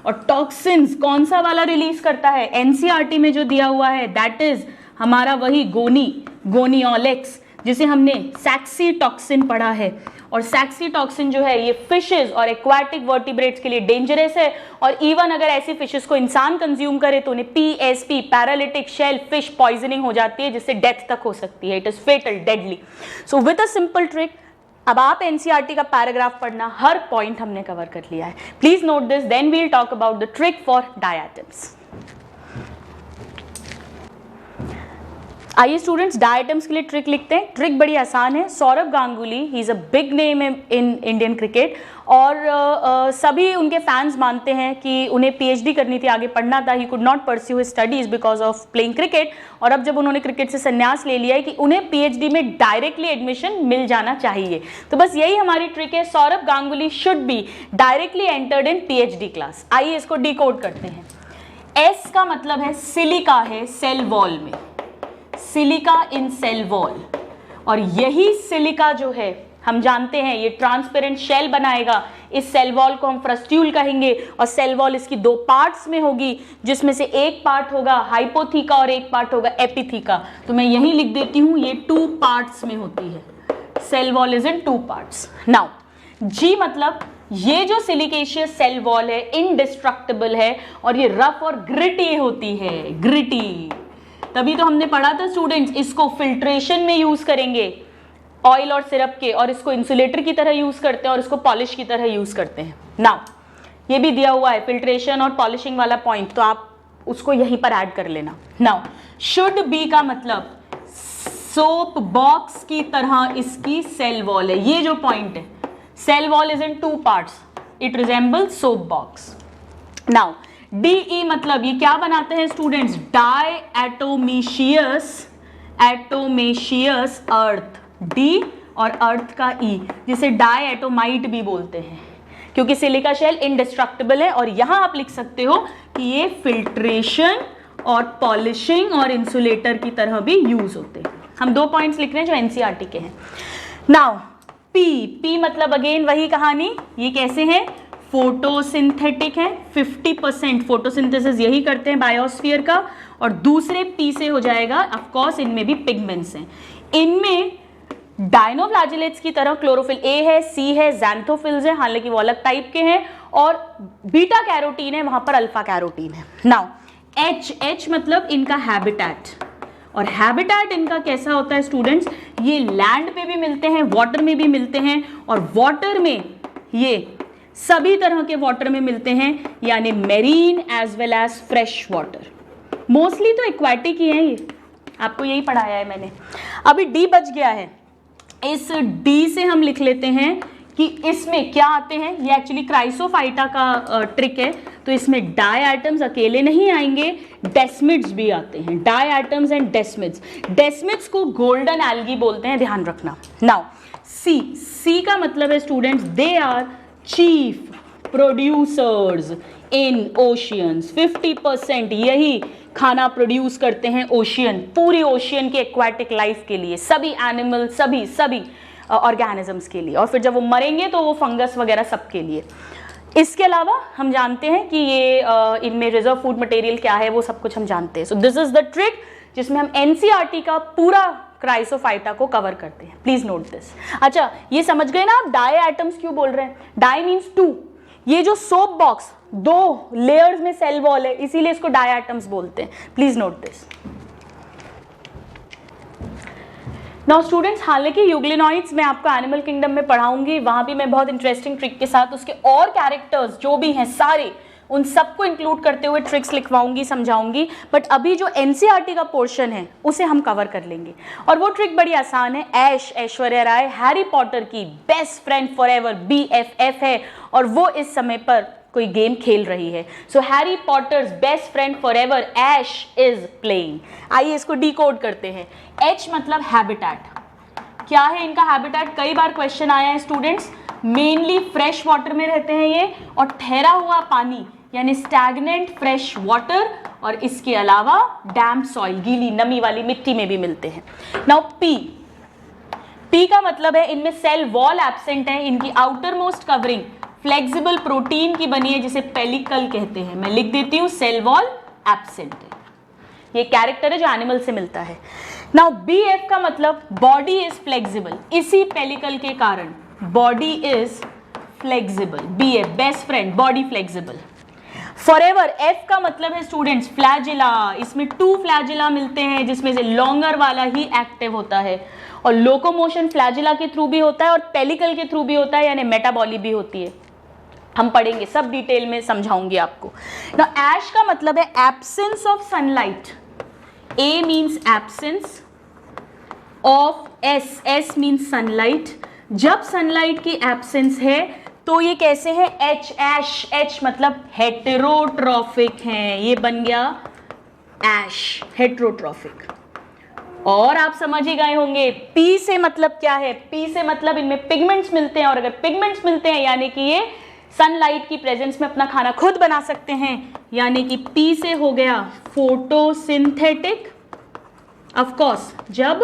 और टॉक्सिन्स कौन सा वाला रिलीज करता है? एनसीईआरटी में जो दिया हुआ है दैट इज हमारा वही गोनियोलेक्स, जिसे हमने सैक्सी टॉक्सिन पढ़ा है। और सैक्सी टॉक्सिन जो है ये फिशेस और एक्वाटिक वर्टिब्रेट्स के लिए डेंजरस है, और इवन अगर ऐसी फिशेस को इंसान कंज्यूम करे तो उन्हें PSP, paralytic shellfish poisoning हो जाती है, जिससे डेथ तक हो सकती है। It is fatal, deadly. So with a simple trick, अब आप एनसीईआरटी का पैराग्राफ पढ़ना, हर पॉइंट हमने कवर कर लिया है। Please note this, then we'll talk about the trick for diatoms. आइए स्टूडेंट्स, डायटम्स के लिए ट्रिक लिखते हैं। ट्रिक बड़ी आसान है। Saurav Ganguly, he is a big name in Indian cricket, और सभी उनके फैंस मानते हैं कि उन्हें पीएचडी करनी थी, आगे पढ़ना था। He could not pursue his studies because of playing cricket, और अब जब उन्होंने क्रिकेट से संन्यास ले लिया है कि उन्हें पीएचडी में डायरेक्टली एडमिशन मिल जाना चाहिए। तो बस यही हमारी ट्रिक है। Saurav Ganguly should be directly entered in PhD class. आइए इसको डिकोड करते हैं। एस का मतलब है सिलिका है सेल वॉल में, सिलिका इन सेल वॉल। और यही सिलिका जो है हम जानते हैं ये ट्रांसपेरेंट शेल बनाएगा। इस सेल वॉल को हम फ्रस्ट्यूल कहेंगे, और सेल वॉल इसकी दो पार्ट्स में होगी, जिसमें से एक पार्ट होगा हाइपोथीका और एक पार्ट होगा एपिथीका। तो मैं यही लिख देती हूं, ये 2 पार्ट्स में होती है। Cell wall is in 2 parts. Now जी मतलब ये जो सिलिकेशियस सेल वॉल है इनडिस्ट्रक्टिबल है, और ये रफ और ग्रिटी होती है, ग्रिटी। तभी तो हमने पढ़ा था स्टूडेंट्स, इसको फिल्ट्रेशन में यूज करेंगे ऑयल और सिरप के, और इसको इंसुलेटर की तरह यूज करते हैं, और इसको पॉलिश की तरह यूज करते हैं। नाउ ये भी दिया हुआ है फिल्ट्रेशन और पॉलिशिंग वाला पॉइंट, तो आप उसको यहीं पर ऐड कर लेना। नाउ शुड बी का मतलब सोप बॉक्स की तरह इसकी सेल वॉल है। ये जो पॉइंट है, cell wall is in 2 parts, it resembles soap box. Now D मतलब ये क्या बनाते हैं students? Diatomaceous earth, D और अर्थ का ई, जिसे डाई एटोमाइट भी बोलते हैं, क्योंकि सिलिका शेल इनडिस्ट्रक्टिबल है। और यहां आप लिख सकते हो कि ये फिल्ट्रेशन और पॉलिशिंग और इंसुलेटर की तरह भी यूज होते हैं। हम 2 पॉइंट्स लिख रहे हैं जो एनसीईआरटी के हैं। नाउ पी मतलब अगेन वही कहानी, ये कैसे है? फोटोसिंथेटिक है, 50% फोटोसिंथेसिस यही करते हैं बायोस्फीयर का, और दूसरे पी से हो जाएगा, ऑफ कोर्स इनमें भी पिगमेंट्स हैं। इनमें डायनोफ्लैजिलेट्स की तरह क्लोरोफिल ए है, सी है, ज़ैंथोफिल्स है, हालांकि वो अलग टाइप के हैं, और बीटा कैरोटीन है, वहां पर अल्फा कैरोटीन है। नाउ एच मतलब इनका हैबिटेट, और हैबिटेट इनका कैसा होता है स्टूडेंट्स? ये लैंड पे भी मिलते हैं, वाटर में भी मिलते हैं, और वाटर में ये सभी तरह के वाटर में मिलते हैं, यानी marine as well as fresh water. Mostly तो एक्वाटिक ही है, ये आपको यही पढ़ाया है मैंने। अभी डी बच गया है, इस डी से हम लिख लेते हैं कि इसमें क्या आते हैं। ये एक्चुअली क्राइसोफाइटा का ट्रिक है, तो इसमें डाई एटम्स अकेले नहीं आएंगे, डेस्मिड्स भी आते हैं, diatoms and desmids. Desmids को गोल्डन एल्गी बोलते हैं, ध्यान रखना। नाउ सी का मतलब है students they are chief producers in oceans. 50% यही खाना प्रोड्यूस करते हैं ओशियन, पूरी ओशियन की एक्वाटिक लाइफ के लिए, सभी एनिमल, सभी ऑर्गेनिजम्स के लिए, और फिर जब वो मरेंगे तो वो फंगस वगैरह सबके लिए। इसके अलावा हम जानते हैं कि ये इनमें रिजर्व फूड मटेरियल क्या है, वो सब कुछ हम जानते हैं। सो दिस इज द ट्रिक जिसमें हम एनसीईआरटी का पूरा क्राइसोफाइटा को कवर करते हैं। Please note this. अच्छा, ये समझ गए ना आप डाई एटम्स क्यों बोल रहे हैं? Di means 2। ये जो सोप बॉक्स दो लेयर्स में सेल वॉल है, इसीलिए इसको डायटम्स बोलते हैं. Please note this. Now students, हालांकि यूग्लिनॉइड्स मैं आपको एनिमल किंगडम में पढ़ाऊंगी, वहां भी मैं बहुत इंटरेस्टिंग ट्रिक के साथ उसके और कैरेक्टर्स जो भी हैं सारे, उन सबको इंक्लूड करते हुए ट्रिक्स लिखवाऊंगी, समझाऊंगी. बट अभी जो एनसीईआरटी का पोर्शन है उसे हम कवर कर लेंगे. और वो ट्रिक बड़ी आसान है. ऐश्वर्या राय हैरी पॉटर की बेस्ट फ्रेंड फॉरएवर BFF है और वो इस समय पर कोई गेम खेल रही है. So Harry Potter's best friend forever Ash is playing. आइए इसको डिकोड करते हैं. H मतलब हैबिटेट. क्या है इनका हैबिटेट? कई बार क्वेश्चन आया है स्टूडेंट्स. मेनली फ्रेश वाटर में रहते हैं ये, और ठहरा हुआ पानी यानी स्टैग्नेंट फ्रेश वाटर, और इसके अलावा डैम्प सॉइल, गीली नमी वाली मिट्टी में भी मिलते हैं. नाउ P का मतलब है इनमें सेल वॉल एब्सेंट है. इनकी outer most covering flexible protein की बनी है जिसे पेलिकल कहते हैं. मैं लिख देती हूं सेल वॉल एब्सेंट है. ये कैरेक्टर है जो एनिमल से मिलता है. नाउ BF का मतलब बॉडी इज फ्लेक्सिबल. इसी पेलिकल के कारण body is flexible. BF best friend, body flexible. Forever F का मतलब है स्टूडेंट्स फ्लैजिला. इसमें 2 फ्लैजिला मिलते हैं जिसमें से लॉन्गर वाला ही एक्टिव होता है, और लोकोमोशन फ्लैजिला के थ्रू भी होता है और पेलिकल के थ्रू भी होता है, यानी मेटाबॉली भी होती है. हम पढ़ेंगे, सब डिटेल में समझाऊंगी आपको. ना ऐश का मतलब है absence of sunlight. A means absence of S means sunlight. जब सनलाइट की एब्सेंस है तो ये कैसे है? H मतलब हेटेरोट्रॉफिक है. ये बन गया ऐश, हेटेरोट्रॉफिक. और आप समझ ही गए होंगे P से मतलब क्या है? P से मतलब इनमें पिगमेंट्स मिलते हैं, और अगर पिगमेंट्स मिलते हैं यानी कि ये सनलाइट की प्रेजेंस में अपना खाना खुद बना सकते हैं, यानी कि P से हो गया फोटोसिंथेटिक. ऑफ कोर्स जब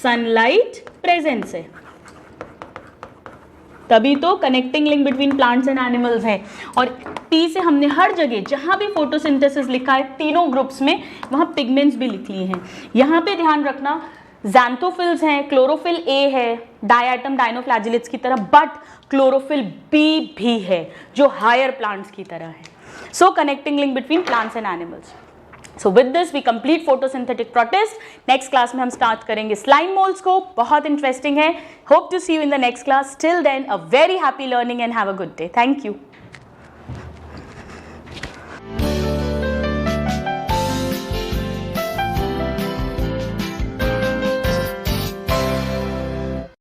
सनलाइट प्रेजेंस है तभी तो connecting link between plants and animals है. और P से हमने हर जगह जहां भी फोटोसिंथेसिस लिखा है तीनों ग्रुप्स में, वहां पिगमेंट्स भी लिख लिए हैं. यहां पे ध्यान रखना, ज़ैंथोफिल्स हैं, क्लोरोफिल A है डायटम डायनोफ्लैजिलेट्स की तरह, बट क्लोरोफिल B भी है जो हायर प्लांट्स की तरह है. So connecting link between plants and animals. So with this we complete photosynthetic protist. Next class में हम स्टार्ट करेंगे स्लाइम मोल्ड्स को. बहुत इंटरेस्टिंग है. Hope to see you in the next class. Till then a very happy learning and have a good day. Thank you.